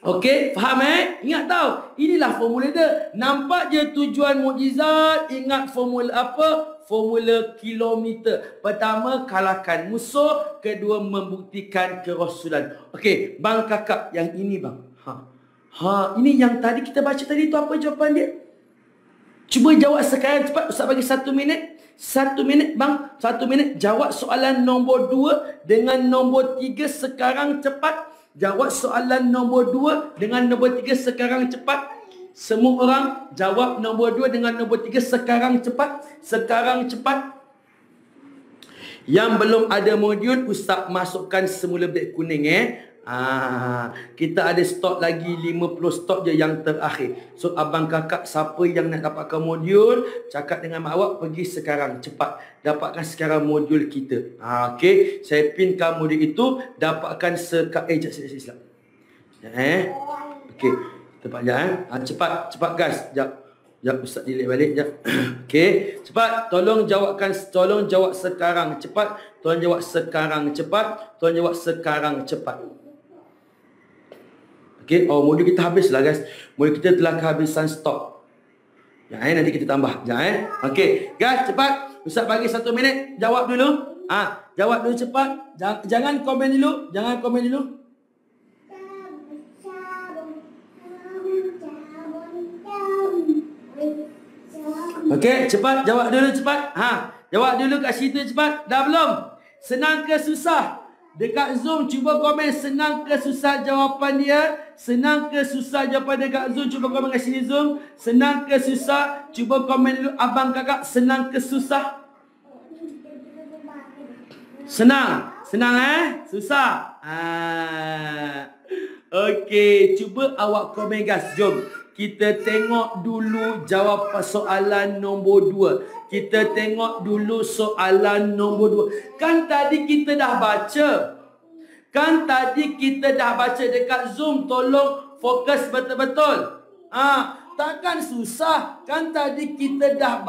Okey, faham Ingat tahu. Inilah formula dia. Nampak je tujuan mukjizat, ingat formula apa? Formula kilometer. Pertama, kalahkan musuh. Kedua, membuktikan kerasulan. Okey, bang kakak yang ini bang. Ini yang tadi kita baca tadi tu apa jawapan dia? Cuba jawab sekarang cepat. Ustaz bagi 1 minit. 1 minit bang. 1 minit. Jawab soalan nombor 2 dengan nombor 3 sekarang cepat. Jawab soalan nombor 2 dengan nombor 3 sekarang cepat. Semua orang jawab nombor 2 dengan nombor 3 sekarang cepat. Sekarang cepat. Yang belum ada modul, Ustaz masukkan semula beg kuning kita ada stok lagi 50 stok je yang terakhir. So abang kakak siapa yang nak dapatkan modul, cakap dengan mak awak pergi sekarang cepat. Dapatkan sekarang modul kita. Okey, saya pinkan modul itu, dapatkan jap silap. Okey, tepat jap cepat guys. Jap Ustaz delete balik jap. Okey, cepat tolong jawab sekarang cepat. Tolong jawab sekarang cepat. Tolong jawab sekarang cepat. Okey, modul kita habislah guys. Modul kita telah kehabisan stok. Nanti kita tambah. Okey, guys cepat. Ustaz bagi 1 minit. Jawab dulu. Jawab dulu cepat. Jangan komen dulu. Okey, cepat. Jawab dulu cepat. Jawab dulu kat situ cepat. Dah belum? Senang ke susah? Dekat Zoom cuba komen senang ke susah jawapan dia. Senang ke susah jawapan dia dekat Zoom. Cuba komen kat sini Zoom. Senang ke susah? Cuba komen dulu abang kakak. Senang ke susah? Senang. Susah. Okey, cuba awak komen guys. Jom kita tengok dulu jawapan soalan nombor 2. Kita tengok dulu soalan nombor 2. Kan tadi kita dah baca. Dekat Zoom. Tolong fokus betul-betul. Takkan susah. Kan tadi kita dah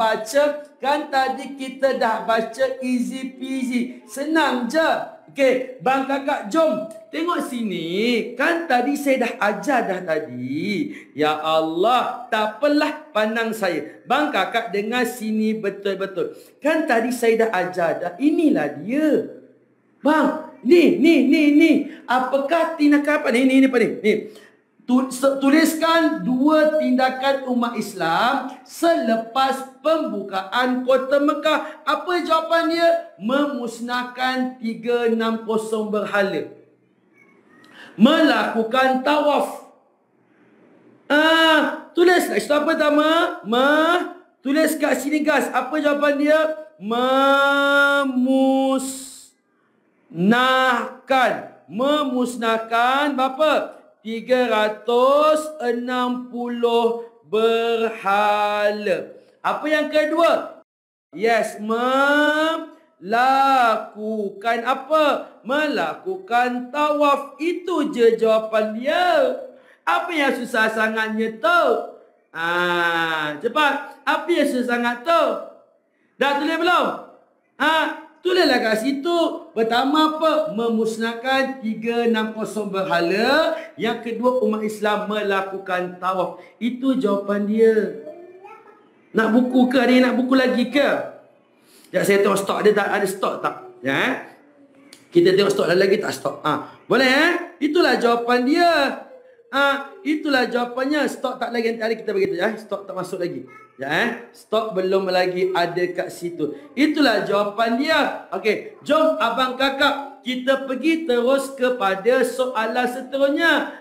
baca. Easy peasy. Senang je. Okey, bang kakak jom. Tengok sini. Kan tadi saya dah ajar tadi. Ya Allah, tak apalah pandang saya. Bang kakak dengar sini betul-betul. Kan tadi saya dah ajar dah. Inilah dia. Bang, ni. Apakah tindakan apa? Ni. Tuliskan 2 tindakan umat Islam selepas pembukaan kota Mekah. Apa jawapan dia? Memusnahkan 360 berhala. Melakukan tawaf. Tulis kat situ apa pertama? Tulis kat sini guys. Apa jawapan dia? Memusnahkan berapa? 360 berhala. Apa yang kedua? Yes, melakukan apa? Melakukan tawaf. Itu je jawapan dia. Apa yang susah sangatnya tu? Cepat. Apa yang susah sangat tu? Dah tulis belum? Tulislah kat situ. Pertama apa? Memusnahkan 360 berhala. Yang kedua, umat Islam melakukan tawaf. Itu jawapan dia. Nak buku ke? Ada yang nak buku lagi ke? Sekejap saya tengok stok dia tak ada stok tak? Kita tengok stok lagi tak stok. Boleh Itulah jawapan dia. Itulah jawapannya. Stok tak lagi, nanti kita beritahu stok tak masuk lagi. Stok belum lagi ada kat situ. Itulah jawapan dia. Okey, jom abang kakak kita pergi terus kepada soalan seterusnya.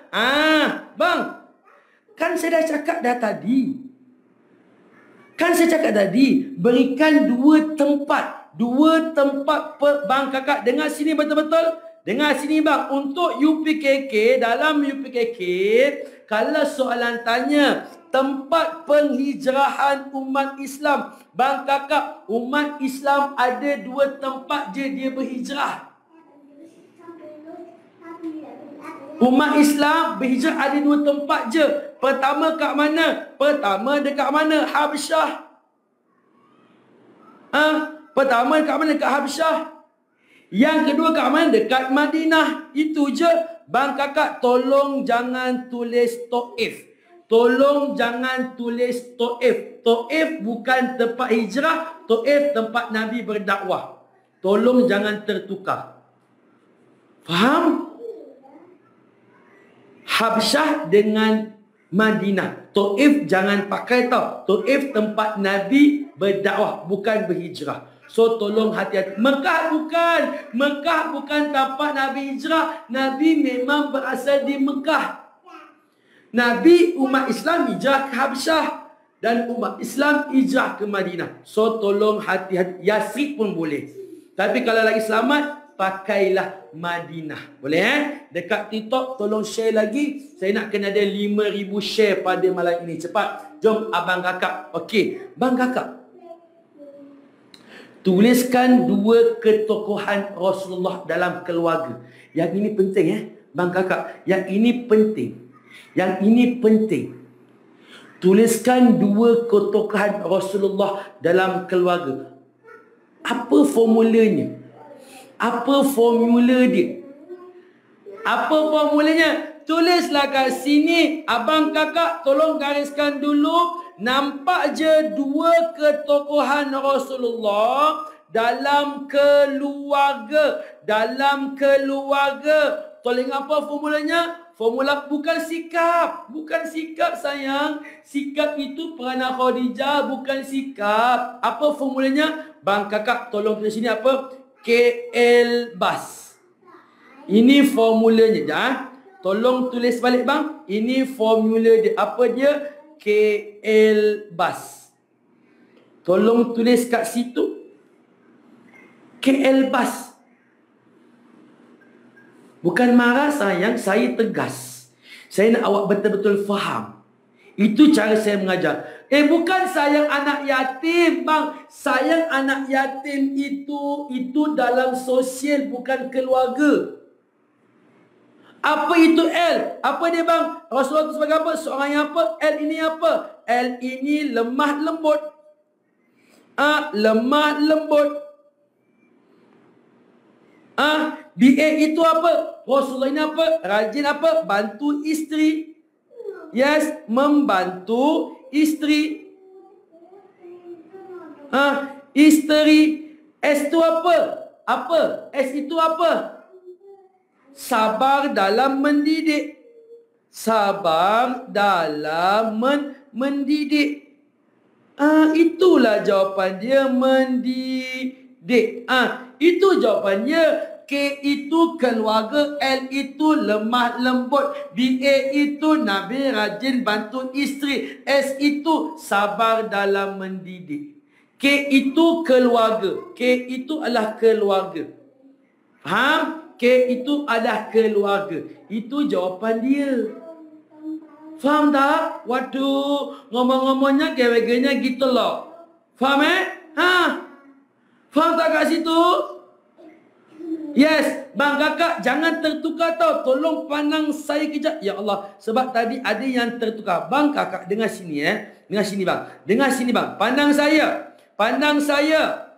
Bang, kan saya dah cakap tadi. Berikan 2 tempat. 2 tempat bang kakak. Dengar sini betul-betul. Dengar sini bang. Untuk UPKK, dalam UPKK, kalau soalan tanya tempat penghijrahan umat Islam, bang kakak, umat Islam ada 2 tempat je dia berhijrah. Umat Islam berhijrah ada 2 tempat je. Pertama kat mana? Pertama dekat mana? Habsyah. Pertama dekat mana? Dekat Habsyah. Yang kedua kat mana? Dekat Madinah. Itu je. Bang kakak tolong jangan tulis Taif. Tolong jangan tulis Taif. Taif bukan tempat hijrah. Taif tempat Nabi berdakwah. Tolong jangan tertukar. Faham? Habsyah dengan Madinah. Taif jangan pakai tau. Taif tempat Nabi berdakwah, bukan berhijrah. So tolong hati-hati. Mekah bukan tempat Nabi hijrah. Nabi memang berasal di Mekah. Nabi umat Islam hijrah ke Habsyah dan umat Islam hijrah ke Madinah. So tolong hati-hati. Yasrib pun boleh. Tapi kalau lagi selamat, pakailah Madinah. Boleh Dekat TikTok tolong share lagi. Saya nak kena ada 5,000 share pada malam ini. Cepat. Jom abang kakak. Okey, bang kakak, tuliskan 2 ketokohan Rasulullah dalam keluarga. Yang ini penting bang kakak. Yang ini penting. Yang ini penting. Tuliskan 2 ketokohan Rasulullah dalam keluarga. Apa formulanya? Apa formula dia? Apa formulanya? Tulislah kat sini. Abang kakak tolong gariskan dulu. Nampak je 2 ketokohan Rasulullah dalam keluarga. Dalam keluarga. Tolong apa formulanya? Formula bukan sikap. Bukan sikap sayang. Sikap itu peranan Khadijah. Bukan sikap. Apa formulanya? Bang kakak tolong tulis sini apa? KL Bas. Ini formulanya dah. Tolong tulis balik bang. Ini formula dia. Apa dia? KL Bas. Tolong tulis kat situ. KL Bas. Bukan marah sayang, saya tegas. Saya nak awak betul-betul faham. Itu cara saya mengajar. Bukan sayang anak yatim bang. Sayang anak yatim itu dalam sosial, bukan keluarga. Apa itu L? Apa dia bang? Rasulullah itu sebagai apa? Seorang yang apa? L ini apa? L ini lemah lembut. Lemah lembut. BA itu apa? Rasulullah ini apa? Rajin apa? Bantu isteri. Yes, membantu isteri. Isteri. S itu apa? Apa? S itu apa? Sabar dalam mendidik. Sabar dalam mendidik. Itulah jawapan dia, mendidik. Itu jawapannya. K itu keluarga, L itu lemah lembut, BA itu Nabi rajin bantu isteri, S itu sabar dalam mendidik. K itu keluarga. K itu adalah keluarga. Faham? K itu adalah keluarga. Itu jawapan dia. Faham tak? Waduh, ngomong-ngomongnya gewegenya gitu loh. Faham Faham tak kat situ? Yes, bang kakak jangan tertukar tau. Tolong pandang saya kejap. Ya Allah, sebab tadi ada yang tertukar. Bang kakak dengar sini Dengar sini bang. Dengar sini bang. Pandang saya. Pandang saya.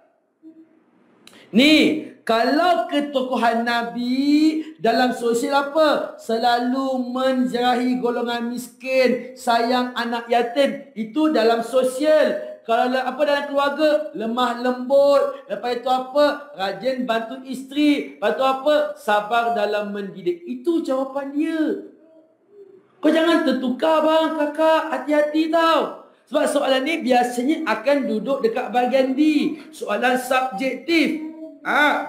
Ni, kalau ketokohan Nabi dalam sosial apa? Selalu menjerahi golongan miskin, sayang anak yatim. Itu dalam sosial. Kalau apa dalam keluarga, lemah lembut. Lepas itu apa? Rajin bantu isteri. Lepas itu apa? Sabar dalam mendidik. Itu jawapan dia. Kau jangan tertukar bang kakak. Hati-hati tau. Sebab soalan ni biasanya akan duduk dekat bahagian D. Soalan subjektif.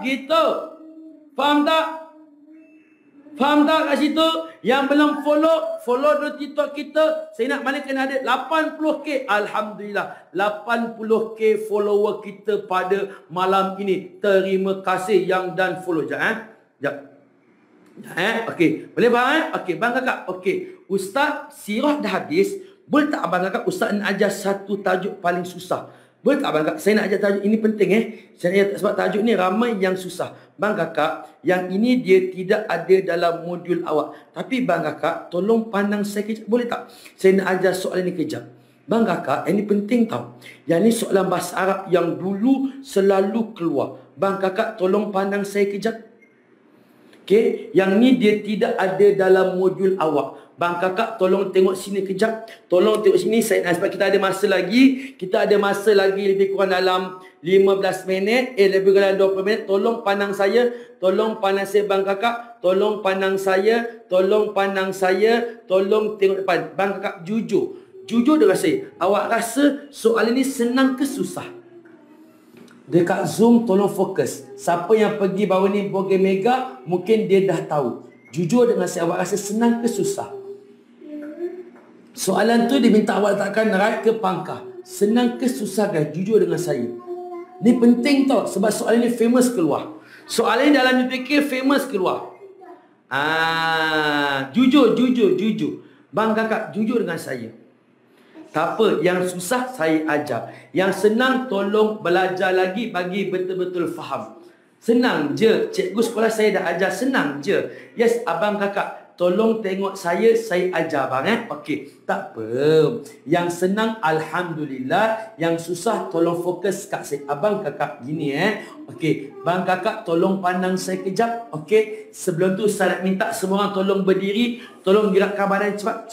Gitu. Faham tak? Faham tak kat situ? Yang belum follow dulu TikTok kita. Saya nak mana kena ada 80k. Alhamdulillah. 80k follower kita pada malam ini. Terima kasih yang dan follow. Sekejap. Okey. Boleh bang? Okey. Bang kakak. Okey. Ustaz, sirah dah habis. Boleh tak abang kakak Ustaz nak ajar satu tajuk paling susah? Boleh tak abang kakak? Saya nak ajar tajuk ini penting sebab tajuk ni ramai yang susah. Bang kakak, yang ini dia tidak ada dalam modul awak. Tapi bang kakak, tolong pandang saya kejap. Boleh tak? Saya nak ajar soalan ni kejap. Bang kakak, ini penting tau. Yang ni soalan bahasa Arab yang dulu selalu keluar. Bang kakak, tolong pandang saya kejap. Okey, yang ni dia tidak ada dalam modul awak. Bang kakak, tolong tengok sini kejap. Tolong tengok sini. Sebab kita ada masa lagi. Kita ada masa lagi lebih kurang dalam 15 minit. Lebih kurang 20 minit. Tolong pandang saya. Tolong pandang saya bang kakak. Tolong pandang saya. Tolong pandang saya. Tolong tengok depan. Bang kakak, jujur. Jujur dengan saya. Awak rasa soalan ni senang ke susah? Dekat Zoom tolong fokus. Siapa yang pergi baru ni program Mega, mungkin dia dah tahu. Jujur dengan saya, awak rasa senang ke susah? Soalan tu dia minta awak letakkan right ke pangkah. Senang ke susah guys? Jujur dengan saya. Ni penting tau, sebab soalan ni famous keluar. Soalan ni dalam UPK famous keluar. Jujur. Bang kakak, jujur dengan saya. Tak apa, yang susah saya ajar. Yang senang tolong belajar lagi bagi betul-betul faham. Senang je. Cikgu sekolah saya dah ajar, senang je. Yes, abang kakak, tolong tengok saya ajar bang Okey, tak apa. Yang senang Alhamdulillah, yang susah tolong fokus kat saya. Abang kakak gini Okey, bang kakak tolong pandang saya kejap. Okey, sebelum tu saya nak minta semua orang tolong berdiri. Tolong gerakkan badan cepat.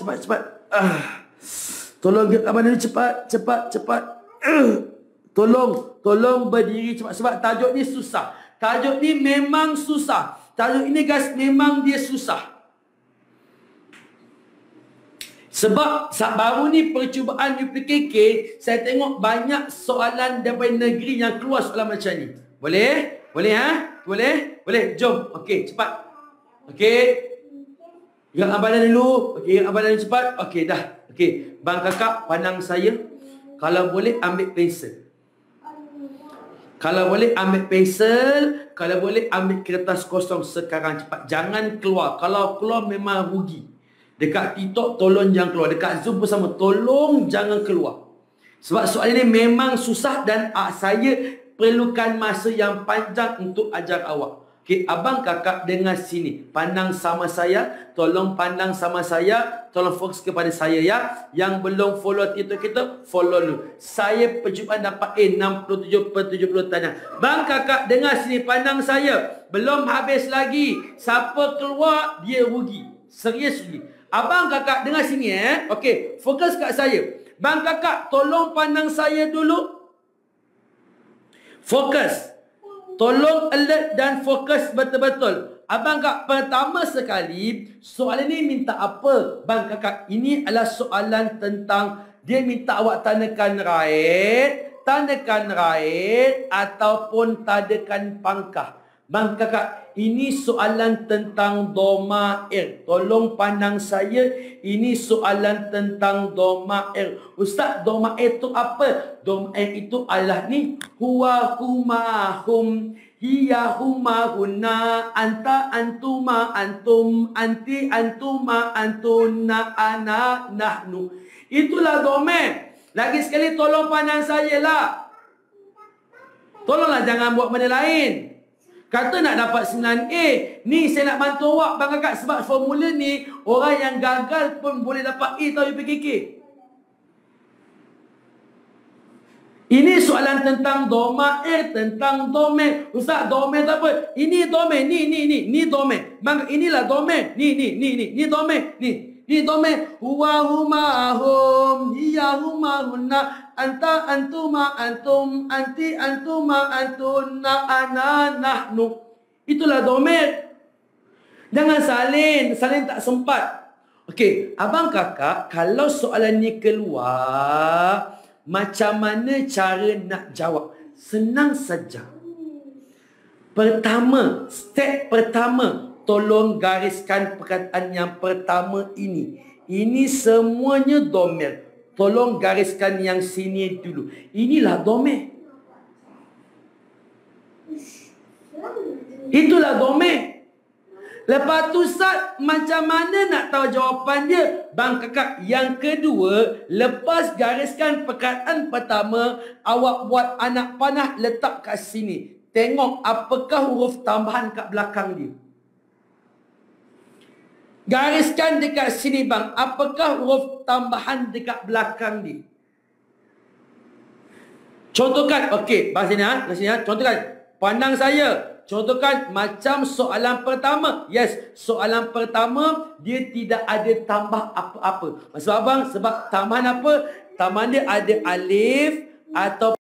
Tolong gerakkan badan cepat. Tolong berdiri cepat. Sebab tajuk ni susah. Tajuk ni memang susah. Tajuk ini guys memang dia susah. Sebab baru ni percubaan UPKK, saya tengok banyak soalan daripada negeri yang keluar soalan macam ni. Boleh? Boleh? Jom. Okey, cepat. Okey. Gerakkan badan dulu. Okey, gerakkan badan cepat. Okey, dah. Okey, bang kakak pandang saya. Kalau boleh ambil pensel. Kalau boleh ambil pensel. Kalau boleh ambil kertas kosong sekarang cepat. Jangan keluar. Kalau keluar memang rugi. Dekat TikTok tolong jangan keluar. Dekat Zoom pun sama. Tolong jangan keluar. Sebab soalan ini memang susah dan saya perlukan masa yang panjang untuk ajar awak. Okey, abang kakak dengar sini. Pandang sama saya. Tolong pandang sama saya. Tolong fokus kepada saya ya. Yang belum follow TikTok kita, follow dulu. Saya percubaan dapat 67/70 tanya. Bang kakak dengar sini, pandang saya. Belum habis lagi. Siapa keluar, dia rugi. Serius rugi. Abang kakak dengar sini Okey, fokus kat saya. Bang kakak tolong pandang saya dulu. Fokus. Tolong alert dan fokus betul-betul. Abang kakak, pertama sekali, soalan ini minta apa? Bang kakak, ini adalah soalan tentang, dia minta awak tandakan right, ataupun tandakan pangkah. Bang kakak, ini soalan tentang domair. Tolong pandang saya. Ini soalan tentang domair. Ustaz, domair itu apa? Domair itu adalah ni. Huwa huma hum. Hiya huma hunna. Anta antuma antum. Anti antuma antunna ana nahnu. Itulah domair. Lagi sekali tolong pandang saya lah. Tolonglah jangan buat benda lain. Kata nak dapat 9A. Ni saya nak bantu awak bang kakak. Sebab formula ni, orang yang gagal pun boleh dapat A tahu UPKK. Ini soalan tentang domair, tentang domain. Ustaz, domain tak apa. Ini domain, ni domain. Bang, inilah domain. Ni domain, ni domain. Huwa huma hum. Hiya huma hunna. Anta antuma antum. Anti antuma antunna ana nahnu. Itulah domain. Jangan salin tak sempat. Okey, abang kakak, kalau soalan ni keluar, macam mana cara nak jawab? Senang saja. Step pertama, tolong gariskan perkataan yang pertama ini. Ini semuanya domain. Tolong gariskan yang sini dulu. Inilah domain. Itulah domain. Lepas tu Ustaz, macam mana nak tahu jawapan dia? Bang kakak, yang kedua, lepas gariskan perkataan pertama, awak buat anak panah letak kat sini. Tengok apakah huruf tambahan kat belakang dia. Gariskan dekat sini bang. Apakah huruf tambahan dekat belakang dia? Contohkan. Okey, bahasa sini ha. Bahasa sini ha. Contohkan. Pandang saya. Contohkan macam soalan pertama. Yes, soalan pertama dia tidak ada tambah apa-apa. Maksud abang sebab tambahan apa? Tambahan dia ada alif ataupun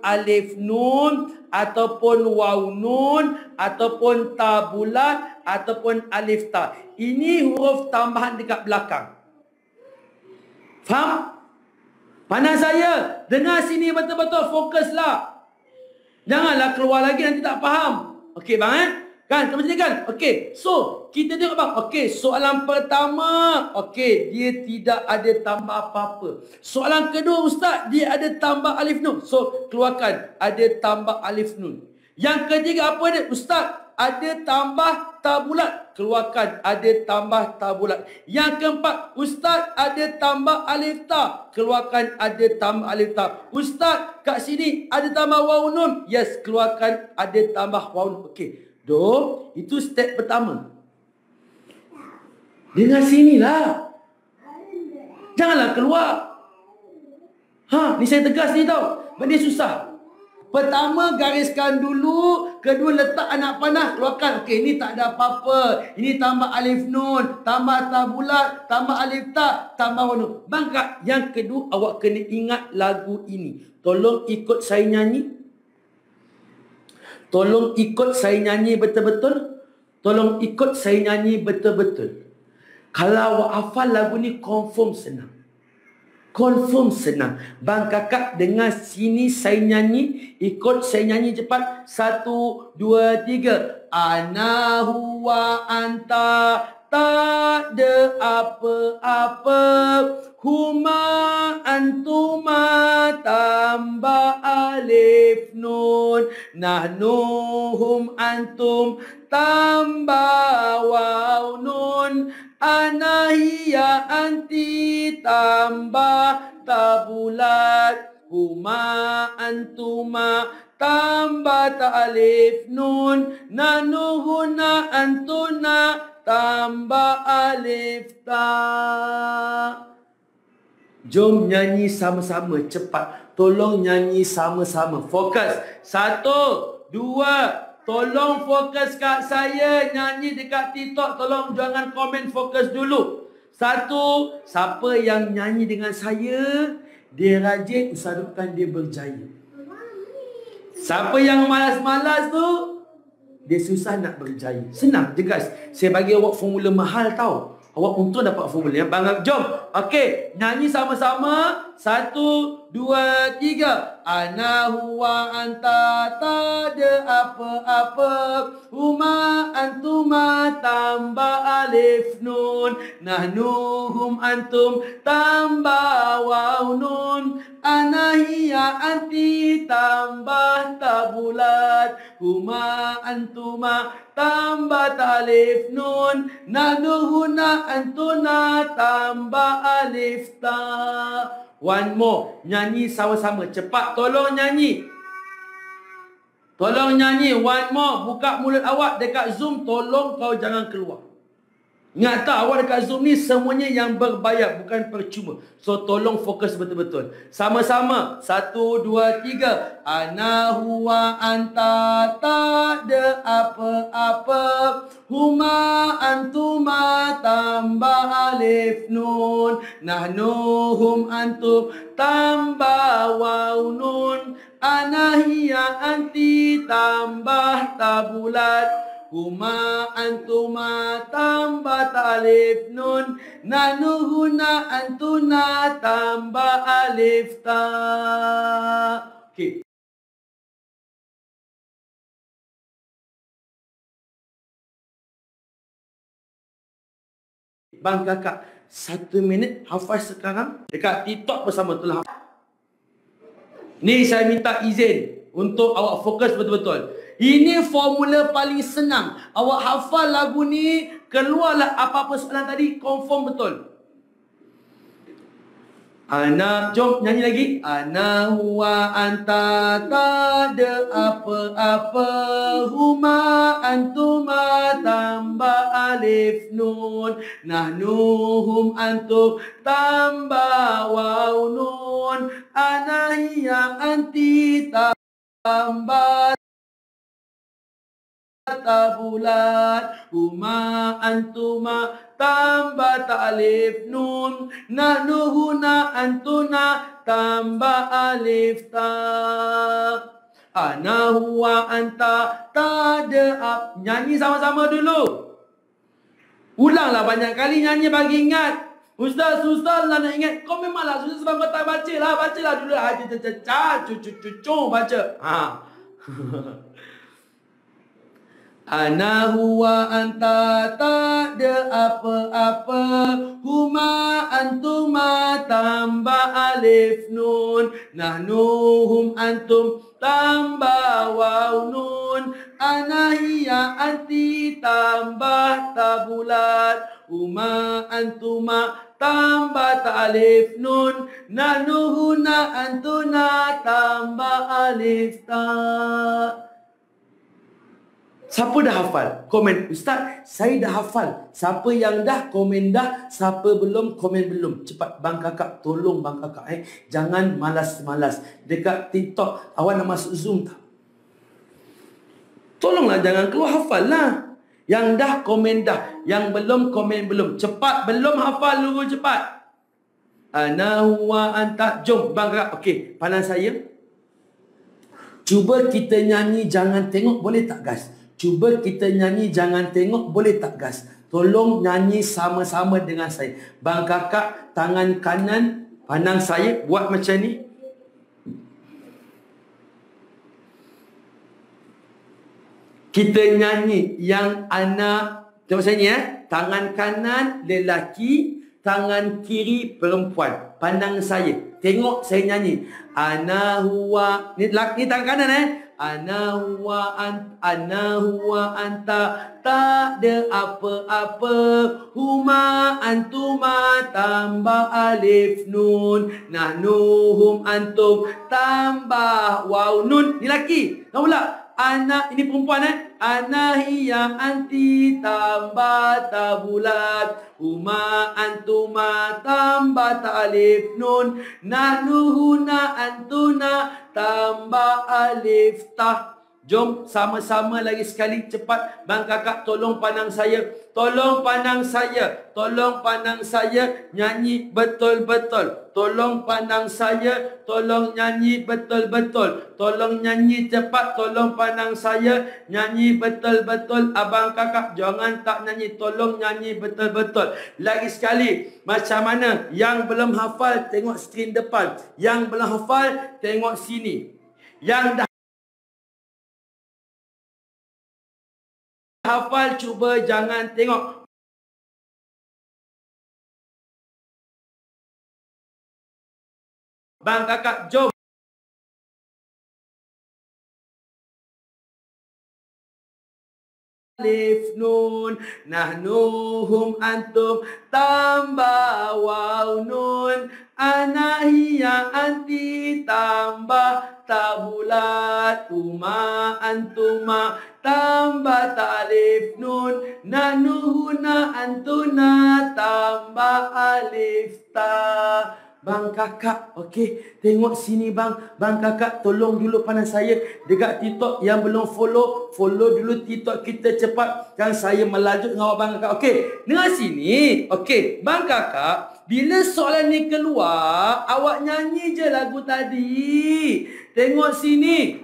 alif nun ataupun waw nun ataupun ta bulat ataupun alif ta. Ini huruf tambahan dekat belakang. Faham? Pandang saya. Dengar sini betul-betul. Fokuslah. Janganlah keluar lagi nanti tak faham. Okey bang eh? Kan? Macam ni kan? Okey. So, kita tengok bang. Okey, soalan pertama. Okey, dia tidak ada tambah apa-apa. Soalan kedua ustaz, dia ada tambah alif nun. So, keluarkan. Ada tambah alif nun. Yang ketiga apa dia? Ustaz, ada tambah ta bulat. Keluarkan. Ada tambah ta bulat. Yang keempat, ustaz, ada tambah alif ta. Keluarkan. Ada tambah alif ta. Ustaz, kat sini ada tambah waw nun. Yes, keluarkan. Ada tambah waw nun. Okey. Itu step pertama. Dengar sinilah. Janganlah keluar. Ni saya tegas ni tau. Benda susah. Pertama, gariskan dulu. Kedua, letak anak panah. Keluarkan. Okey, ini tak ada apa-apa. Ini tambah alif nun. Tambah ta bulat. Tambah alif ta. Tambah nun. Bang Kak, yang kedua, awak kena ingat lagu ini. Tolong ikut saya nyanyi. Tolong ikut saya nyanyi betul-betul. Tolong ikut saya nyanyi betul-betul. Kalau awak hafal lagu ni, confirm senang. Confirm senang. Bang Kakak dengar sini saya nyanyi. Ikut saya nyanyi cepat. 1, 2, 3. Ana huwa anta. Tak ada apa-apa. Huma antuma tambah alif nun. Nahnu hum antum tambah waw nun. Ana hiya anti tambah tabulat. Huma antuma tambah ta alif nun. Nahnu huna antuna tambah alif ta. Jom nyanyi sama-sama cepat. Tolong nyanyi sama-sama. Fokus. 1, 2. Tolong fokus kat saya. Nyanyi dekat TikTok. Tolong jangan komen, fokus dulu. 1. Siapa yang nyanyi dengan saya, dia rajin, usahakan dia berjaya. Siapa yang malas-malas tu, dia susah nak berjaya. Senang je guys. Saya bagi awak formula mahal tau. Awak untung dapat formula yang bangga. Jom. Okey. Nyanyi sama-sama. 1, 2, 3. Ana huwa anta tak ada apa-apa. Huma antuma tambah alif nun. Nahnu hum antum tambah waw nun. Ana hiya anti tambah tabulat. Huma antuma tambah alif nun. Nahnu huna antuna tambah alif ta. One more. Nyanyi sama-sama. Cepat. Tolong nyanyi. Tolong nyanyi. One more. Buka mulut awak dekat Zoom. Tolong kau jangan keluar. Ingat tak, awak dekat Zoom ni semuanya yang berbayar, bukan percuma. So tolong fokus betul-betul. Sama-sama. 1, 2, 3. Ana huwa anta tak ada apa-apa. Huma antuma tambah alif nun. Nahnu hum antum tambah waw nun. Ana hiya anti tambah tabulat. Huma antuma tambah alif nun. Nahnu huna antuna tambah alif ta. Okey. Bang Kakak, 1 minit hafal sekarang dekat TikTok bersama Tulah. Ni saya minta izin untuk awak fokus betul-betul. Ini formula paling senang. Awak hafal lagu ni, keluarlah apa-apa soalan tadi, confirm betul. Ana, jom nyanyi lagi. Ana huwa anta tak ada apa-apa. Huma antuma tambah alif nun. Nahnu hum antum tambah waw nun. Ana hiya anti tambah tabulat. Huma antuma tambah alif nun. Nahnu huna antuna tambah alif ta. Ana huwa anta tak ada. Nyanyi sama-sama dulu. Ulanglah banyak kali nyanyi bagi ingat. Ustaz lah nak ingat. Kau memanglah susah sebab kau tak baca lah. Bacalah dulu. Cucu baca. Ana huwa anta tak ada apa-apa. Huma antuma tambah alif nun. Nahnu hum antum tambah waw nun. Ana hiya anti tambah tabulat. Huma antuma tambah alif nun. Nahnu huna antuna tambah alif ta. Siapa dah hafal? Komen. Ustaz, saya dah hafal. Siapa yang dah, komen dah. Siapa belum, komen belum. Cepat, bang kakak. Tolong bang kakak. Jangan malas-malas. Dekat TikTok, awak nak masuk Zoom tak? Tolonglah, jangan keluar, hafal lah. Yang dah, komen dah. Yang belum, komen belum. Cepat, belum hafal dulu, cepat. Ana huwa anta. Jom, bang kakak. Okey, pandang saya. Cuba kita nyanyi, jangan tengok, boleh tak guys? Cuba kita nyanyi, jangan tengok, boleh tak guys? Tolong nyanyi sama-sama dengan saya. Bang kakak, tangan kanan, pandang saya, buat macam ni. Kita nyanyi yang anak, tengok saya ni tangan kanan lelaki, tangan kiri perempuan. Pandang saya, tengok saya nyanyi. Ana huwa, ni tangan kanan Ana huwa anta tak ada apa-apa. Huma antuma tambah alif nun. Nahnu hum antum tambah waw nun. Ni laki. Tahu pula? Ana, ini perempuan Ana hiya anti tambah tabulat. Huma antuma tambah alif nun. Nahnu huna antuna tambah alif ta. Jom sama-sama lagi sekali, cepat. Bang kakak tolong pandang saya. Tolong pandang saya. Tolong pandang saya. Nyanyi betul-betul. Tolong pandang saya. Tolong nyanyi betul-betul. Tolong nyanyi cepat. Tolong pandang saya. Nyanyi betul-betul. Abang kakak jangan tak nyanyi. Tolong nyanyi betul-betul. Lagi sekali. Macam mana? Yang belum hafal tengok skrin depan. Yang belum hafal tengok sini. Yang dah hafal cuba jangan tengok. Bang kakak jom. Alif nun. Nahnu hum antum tambah waw nun. Ana hiya anti tambah tabulat. Huma antuma tambah alif nun. Nahnu huna antuna tambah alif ta. Bang kakak, okey, tengok sini bang. Bang kakak tolong dulu pandang saya. Dekat TikTok yang belum follow, follow dulu TikTok kita cepat. Kan saya melaju dengan awak bang kakak. Okey, dengar sini. Okey, bang kakak, bila soalan ni keluar, awak nyanyi je lagu tadi. Tengok sini.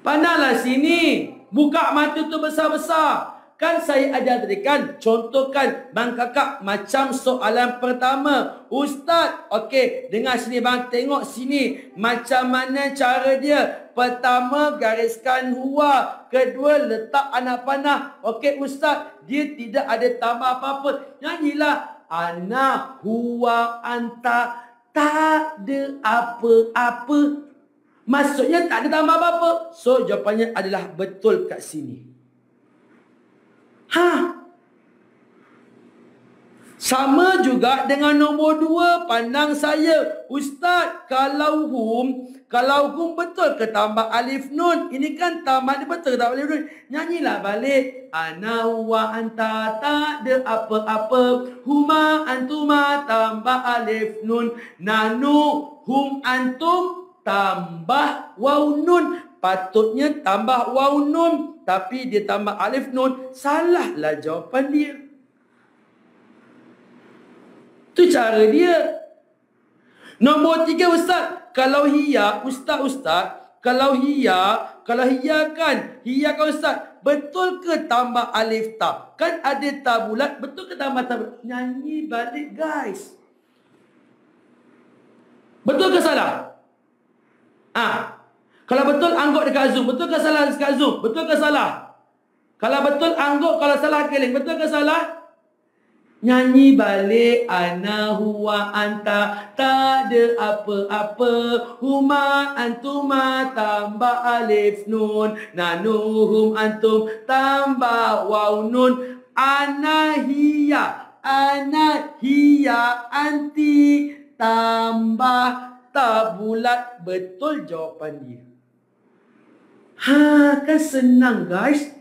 Pandanglah sini. Buka mata tu besar-besar. Kan saya ajar tadi kan, contohkan bang kakak macam soalan pertama. Ustaz, okey, dengar sini bang, tengok sini. Macam mana cara dia? Pertama, gariskan huwa. Kedua, letak anak panah. Okey Ustaz, dia tidak ada tambah apa-apa. Nyanyilah. Ana, huwa, anta. Tak ada apa-apa. Maksudnya tak ada tambah apa-apa. So, jawapannya adalah betul kat sini. Sama juga dengan nombor 2, pandang saya. Ustaz, kalau hum betul ke tambah alif nun? Ini kan tambah dia betul ke tambah alif nun? Nyanyilah balik. Ana wa anta tak ada apa-apa. Huma antuma tambah alif nun. Nanu hum antum tambah waw nun. Patutnya tambah waw nun, tapi dia tambah alif nun. Salahlah jawapan dia. Itu cara dia. Nombor 3, Ustaz. Kalau hiya, Ustaz. Kalau hiya kan Ustaz. Betul ke tambah alif ta? Kan ada ta bulat. Betul ke tambah ta bulat? Nyanyi balik, guys. Betul ke salah? Kalau betul, angguk dekat Zoom. Betul ke salah dekat Zoom? Betul ke salah? Kalau betul, angguk. Kalau salah, keling. Betul ke salah? Nyanyi balik. Ana huwa anta tak ada apa-apa. Huma antuma tambah alif nun. Nanu hum antum tambah waw nun. Ana hiya anti tambah ta bulat. Betul jawapan dia. Kan senang, guys.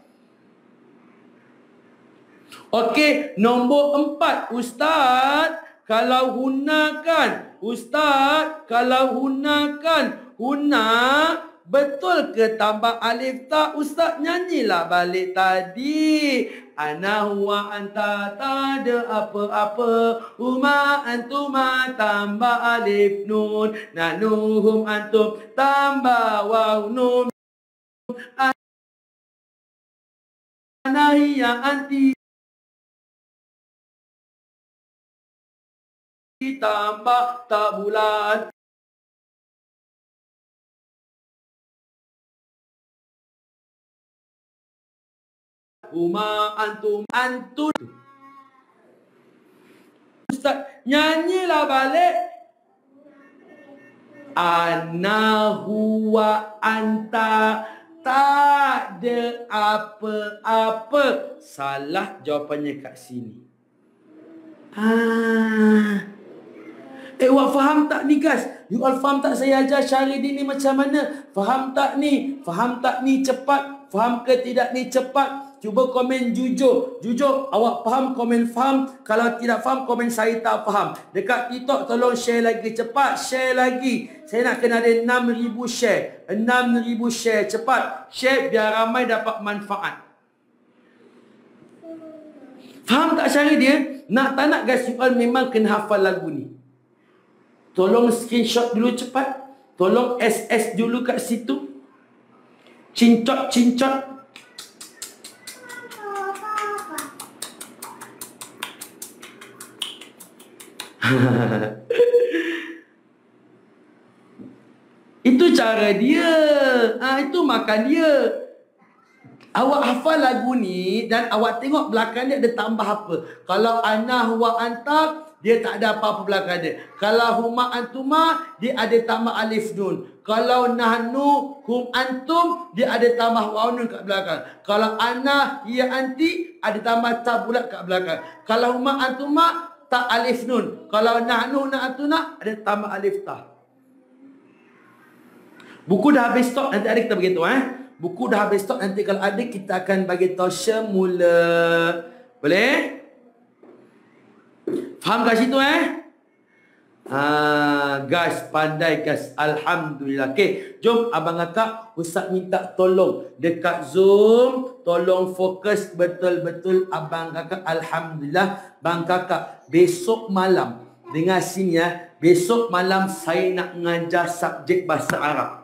Okey, nombor 4, Ustaz. Kalau hunakan, Ustaz. Kalau hunakan, huna betul ke tambah alif ta? Ustaz, nyanyilah balik tadi. Ana huwa anta tak ada apa-apa. Huma antuma tambah alif nun. Nanu hum antum tambah waw nun. Ana hiya anti tambah tak bulat. Huma antum Ustaz, nyanyilah balik. Ana huwa anta tak ada apa-apa. Salah jawapannya kat sini. Awak faham tak ni, guys? You all faham tak saya ajar Syahridin ni macam mana? Faham tak ni? Faham tak ni cepat? Faham ke tidak ni cepat? Cuba komen jujur. Jujur, awak faham, komen faham. Kalau tidak faham, komen saya tak faham. Dekat TikTok, tolong share lagi. Cepat, share lagi. Saya nak kena ada 6,000 share. 6,000 share. Cepat, share biar ramai dapat manfaat. Faham tak Syahridin? Nak tak nak, guys, you all memang kena hafal lagu ni. Tolong screenshot dulu cepat. Tolong SS dulu kat situ. Cincot. Itu cara dia. Itu makan dia. Awak hafal lagu ni dan awak tengok belakang dia ada tambah apa. Kalau ana huwa anta, dia tak ada apa-apa belakang dia. Kalau huma antuma, dia ada tambah alif nun. Kalau nahnu hum antum, dia ada tambah waw nun kat belakang. Kalau ana hiya anti, ada tambah ta bulat kat belakang. Kalau huma antuma, ta alif nun. Kalau nahnu antuna, ada tambah alif ta. Buku dah habis stok, nanti ada kita beritahu Buku dah habis stok, nanti kalau ada kita akan bagi tahu semula. Boleh? Faham kat situ guys, pandai guys. Alhamdulillah. Okey, jom abang kakak, Ustaz minta tolong dekat Zoom, tolong fokus betul-betul abang kakak. Alhamdulillah, bang kakak besok malam dengar sini besok malam saya nak mengajar subjek bahasa Arab.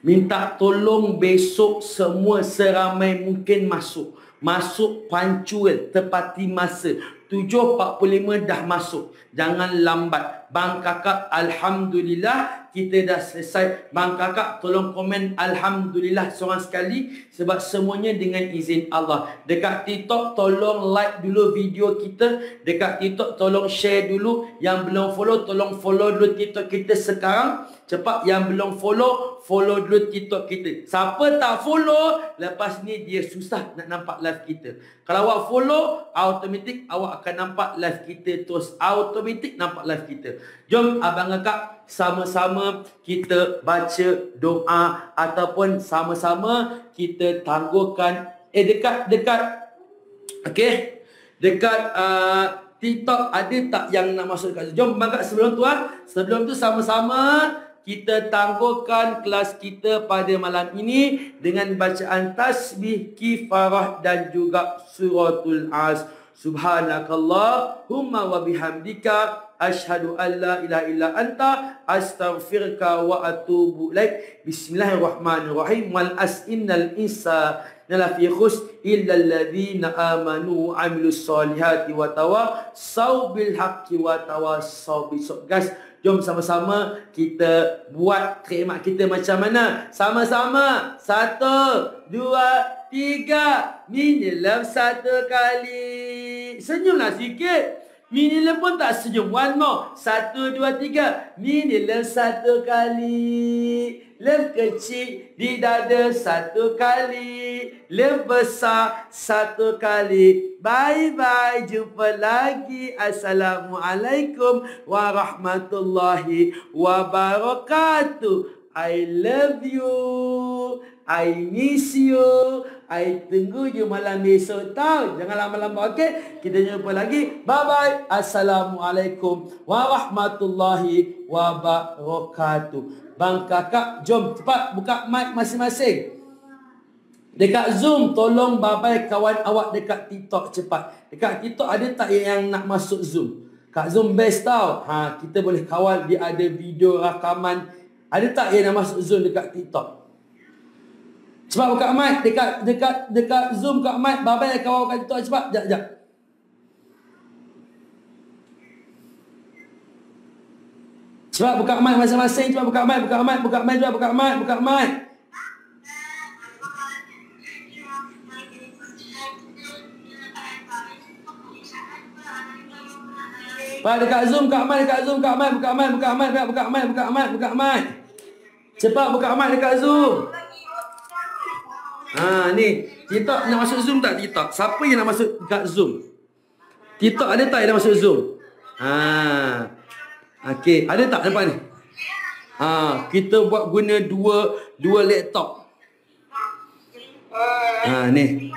Minta tolong besok semua seramai mungkin masuk punctual, tepati masa. 7.45 dah masuk. Jangan lambat. Bang kakak, Alhamdulillah, kita dah selesai. Bang Kakak tolong komen Alhamdulillah seorang sekali, sebab semuanya dengan izin Allah. Dekat TikTok tolong like dulu video kita. Dekat TikTok tolong share dulu. Yang belum follow tolong follow dulu TikTok kita sekarang. Cepat, yang belum follow, follow dulu TikTok kita. Siapa tak follow, lepas ni dia susah nak nampak live kita. Kalau awak follow, automatik awak akan nampak live kita terus. Automatik nampak live kita. Jom abang kakak sama-sama kita baca doa ataupun sama-sama kita tangguhkan dekat okey, dekat TikTok ada tak yang nak masuk kat? Jom bangga sebelum tu sebelum tu sama-sama kita tangguhkan kelas kita pada malam ini dengan bacaan tasbih, kifarah dan juga suratul As. Subhanakallahumma wa bihamdika asyhadu an la ilaha illa anta astaghfiruka wa atubu ilaik. Bismillahirrahmanirrahim. Wal innal insana lafi khusr illa alladhina amanu wa amilus solihati wa tawassaw bil haqqi wa tawassaw bis sabr. Guys, jom sama-sama kita buat khidmat kita macam mana? Sama-sama. 1, 2, 3. Minilam 1 kali. Senyumlah sikit. Minilam pun tak senyum. One more. 1, 2, 3. Minilam 1 kali. Lem kecil di dada 1 kali. Lem besar 1 kali. Bye-bye. Jumpa lagi. Assalamualaikum warahmatullahi wabarakatuh. I love you. I miss you. I tunggu je malam besok tau. Jangan lama-lama, okey? Kita jumpa lagi. Bye-bye. Assalamualaikum warahmatullahi wabarakatuh. Bang kakak, jom cepat buka mic masing-masing. Dekat Zoom, tolong babai kawan awak dekat TikTok cepat. Dekat TikTok ada tak yang nak masuk Zoom? Kat Zoom best tau. Kita boleh kawal, dia ada video rakaman. Ada tak yang nak masuk Zoom dekat TikTok? Cepat buka mic dekat Zoom, kat mic babai kawan kat TikTok cepat. Jap. Cepat buka mic masing-masing, cepat buka mic, cepat buka mic. Pak dekat Zoom, buka mic, buka mic. Cepat buka mic dekat Zoom. Ni, TikTok nak masuk Zoom tak TikTok? Siapa yang nak masuk dekat Zoom? TikTok ada tak yang nak masuk Zoom? Okey, ada tak nampak ni? Kita buat guna dua laptop. Ni.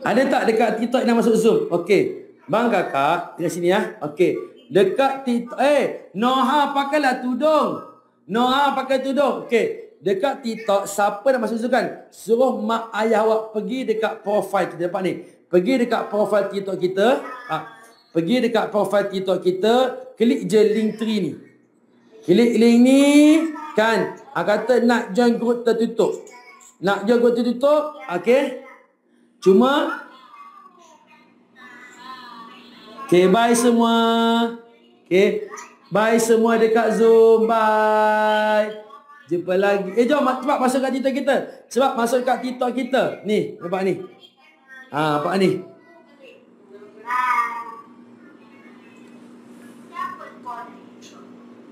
Ada tak dekat TikTok yang nak masuk Zoom? Okey. Bang kakak, dekat sini ya. Okey. Dekat TikTok, Noha pakailah tudung. Noha pakai tudung. Okey. Dekat TikTok, siapa nak masuk Zoom kan? Suruh mak ayah awak pergi dekat profile kita. Nampak ni? Pergi dekat profile TikTok kita. Pergi dekat profile TikTok kita. Klik je link 3 ni. Klik link ni. Kan? Kata nak join group tertutup. Nak join group tertutup. Okey. Cuma. Okey, bye semua. Okey. Bye semua dekat Zoom. Bye. Jumpa lagi. Jom cepat masuk kat TikTok kita. Cepat masuk kat TikTok kita. Ni, nampak ni. Nampak ni.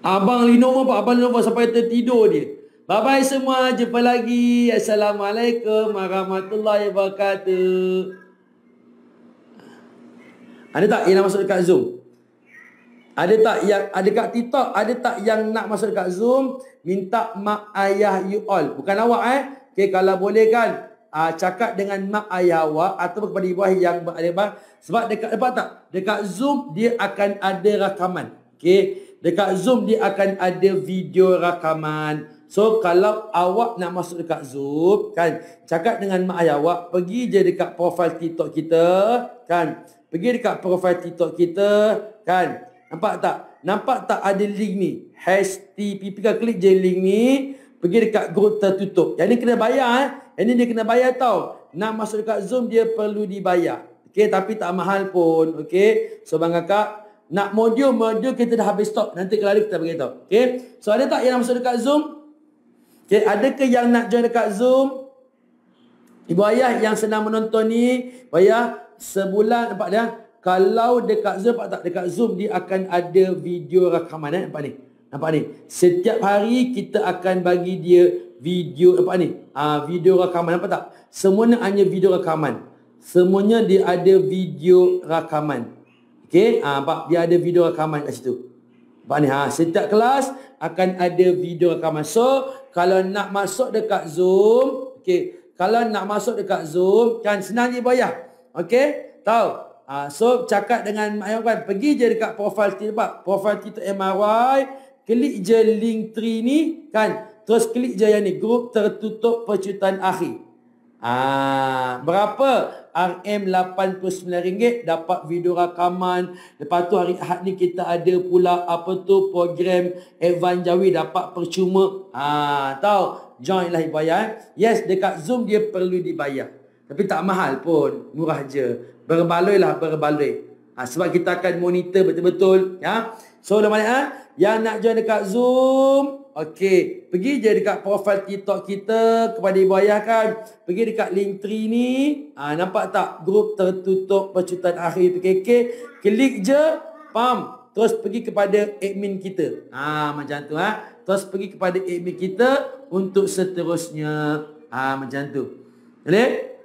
Abang Linovo sampai tertidur dia. Bye-bye semua. Jumpa lagi. Assalamualaikum warahmatullahi wabarakatuh. Ada tak yang nak masuk dekat Zoom? Ada tak yang ada kat TikTok? Ada tak yang nak masuk dekat Zoom? Minta mak ayah you all. Bukan awak Okay, kalau boleh kan cakap dengan mak ayah awak atau kepada ibu ayah yang berada. Sebab dekat tak? Dekat Zoom dia akan ada rakaman. Okay. Dekat Zoom dia akan ada video rakaman. So kalau awak nak masuk dekat Zoom kan, cakap dengan mak ayah awak, pergi je dekat profile TikTok kita kan. Pergi dekat profile TikTok kita kan. Nampak tak ada link ni? #TPP kan, klik je link ni. Pergi dekat grup tertutup. Yang ni kena bayar Yang ni dia kena bayar tau. Nak masuk dekat Zoom dia perlu dibayar. Okey, tapi tak mahal pun. Okey. So bang kakak, nak modul kita dah habis stok. Nanti kalau ada kita beritahu. Okey. So ada tak yang nak masuk dekat Zoom? Okey, adakah yang nak join dekat Zoom? Ibu ayah yang sedang menonton ni, ibu ayah sebulan nampak dia. Kalau dekat Zoom, nampak tak? Dekat Zoom dia akan ada video rakaman. Nampak ni? Nampak ni? Setiap hari kita akan bagi dia video. Nampak ni? Video rakaman. Nampak tak? Semuanya hanya video rakaman. Semuanya dia ada video rakaman. Okey? Nampak? Dia ada video rakaman kat situ. Nampak ni? Setiap kelas akan ada video rakaman. So, kalau nak masuk dekat Zoom, okey. Kalau nak masuk dekat Zoom, kan senang je ibu ayah. Okey? Tahu? So, cakap dengan mak ayah kan, pergi je dekat profil kita, profil kita MRY, klik je link 3 ni, kan? Terus klik je yang ni, grup tertutup percutian akhir. Berapa? RM89 dapat video rakaman. Lepas tu hari Ahad ni kita ada pula program Advan Jawi dapat percuma. Tahu? Join lah ibu ayah. Yes, dekat Zoom dia perlu dibayar. Tapi tak mahal pun, murah je. Berbaloi lah, berbaloi. Sebab kita akan monitor betul-betul. Ya. So, yang nak join dekat Zoom, okey, pergi je dekat profil TikTok kita kepada ibu ayah kan. Pergi dekat link 3 ni. Nampak tak? Grup tertutup percutian akhir PKK. Klik je. Faham? Terus pergi kepada admin kita. Macam tu. Terus pergi kepada admin kita untuk seterusnya. Macam tu. Boleh?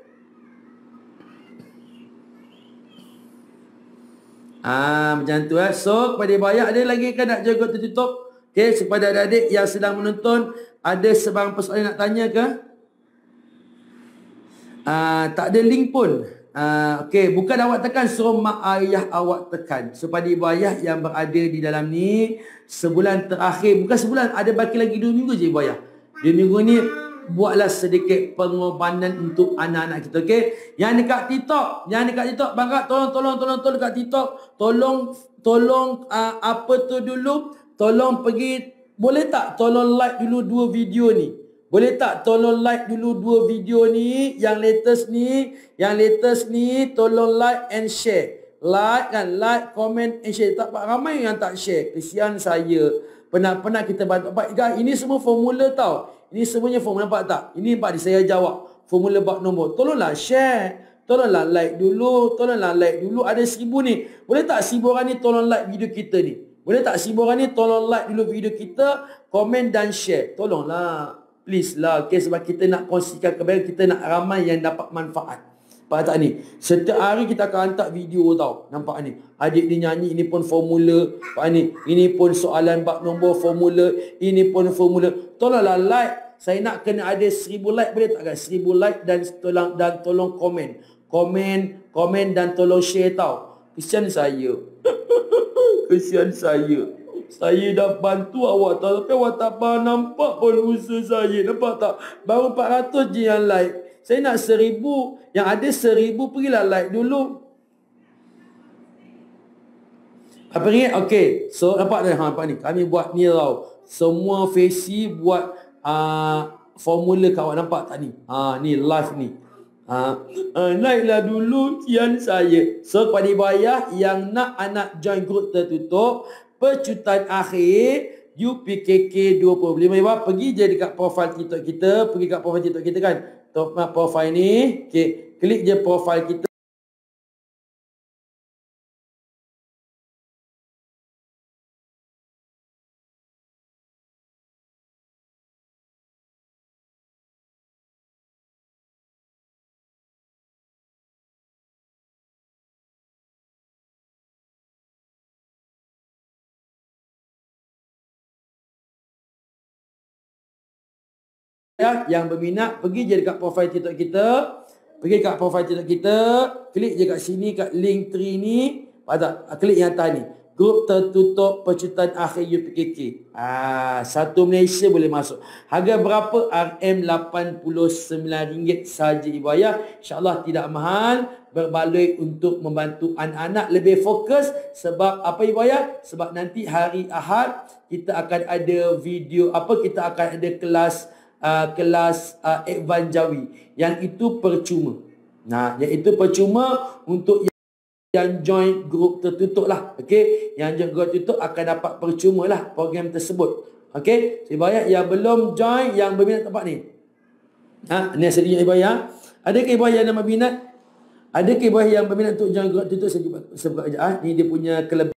Macam tu. So, kepada ibu ayah, ada lagi kan nak jaga tertutup? Okey, kepada adik-adik yang sedang menonton, ada sebarang persoalan nak tanya ke? Tak ada link pun. Okey, bukan awak tekan, suruh mak ayah awak tekan. So, pada ibu ayah yang berada di dalam ni, sebulan terakhir, bukan sebulan, ada baki lagi 2 minggu je ibu ayah. 2 minggu ni, buatlah sedikit pengorbanan untuk anak-anak kita. Okey, yang dekat TikTok, bangga tolong dekat TikTok, tolong apa tu dulu, tolong pergi, boleh tak tolong like dulu 2 video ni. Boleh tak tolong like dulu 2 video ni, yang latest ni tolong like and share. Like kan, like, comment and share. Tak ramai yang tak share. Kesian saya. Pernah kita bantu. Guys, ini semua formula tau. Ini semuanya formula, nampak tak? Ini nampak saya jawab. Formula bab nombor. Tolonglah share. Tolonglah like dulu. Ada 1000 ni. Boleh tak 1000 orang ni tolong like video kita ni? Boleh tak 1000 orang ni tolong like dulu video kita, komen dan share. Tolonglah. Please lah. Okay, sebab kita nak kongsikan kebaikan. Kita nak ramai yang dapat manfaat. Nampak tak ni? Setiap hari kita akan hantar video tau. Nampak ni? Adik dia nyanyi, ini pun formula. Nampak ni? Ini pun soalan bab nombor formula. Ini pun formula. Tolonglah like. Saya nak kena ada 1000 like. Boleh tak kan? 1000 like dan tolong komen. Komen dan tolong share tau. Kesian saya. Kesian saya. Saya dah bantu awak tau. Tapi awak tak nampak pun usaha saya. Nampak tak? Baru 400 je yang like. Saya nak 1000. Yang ada 1000 pergilah like dulu. Apa ni? Okey. So nampak tak? Nampak ni. Kami buat ni tau. Semua Facy buat formula kawan. Nampak tak ni? Ni live ni. Like lah dulu. Kian saya. So kepada ibu ayah yang nak anak join group tertutup percutian akhir UPKK 2025, pergi je dekat profil TikTok kita. Pergi kat profil TikTok kita kan. Profil ni. Okay. Klik je profil kita. Yang berminat, pergi je dekat profil TikTok kita. Pergi kat profil TikTok kita. Klik je kat sini, kat link 3 ni. Klik yang atas ni. Grup tertutup percutian akhir UPKK. Satu Malaysia boleh masuk. Harga berapa? RM89 saja ibu ayah. InsyaAllah tidak mahal. Berbaloi untuk membantu anak-anak lebih fokus. Sebab apa ibu ayah? Sebab nanti hari Ahad kita akan ada video. Kita akan ada kelas Advan Jawi. Yang itu percuma. Nah, iaitu percuma untuk yang join grup tertutup lah. Okey, yang join grup tertutup akan dapat percuma lah program tersebut. Okey, sebaik yang belum join, yang berminat tempat ni. Ini sedikit ibu ayah. Adakah ibu ayah yang berminat? Adakah ibu ayah yang berminat untuk join grup tertutup? Sebab ni dia punya kelebihan.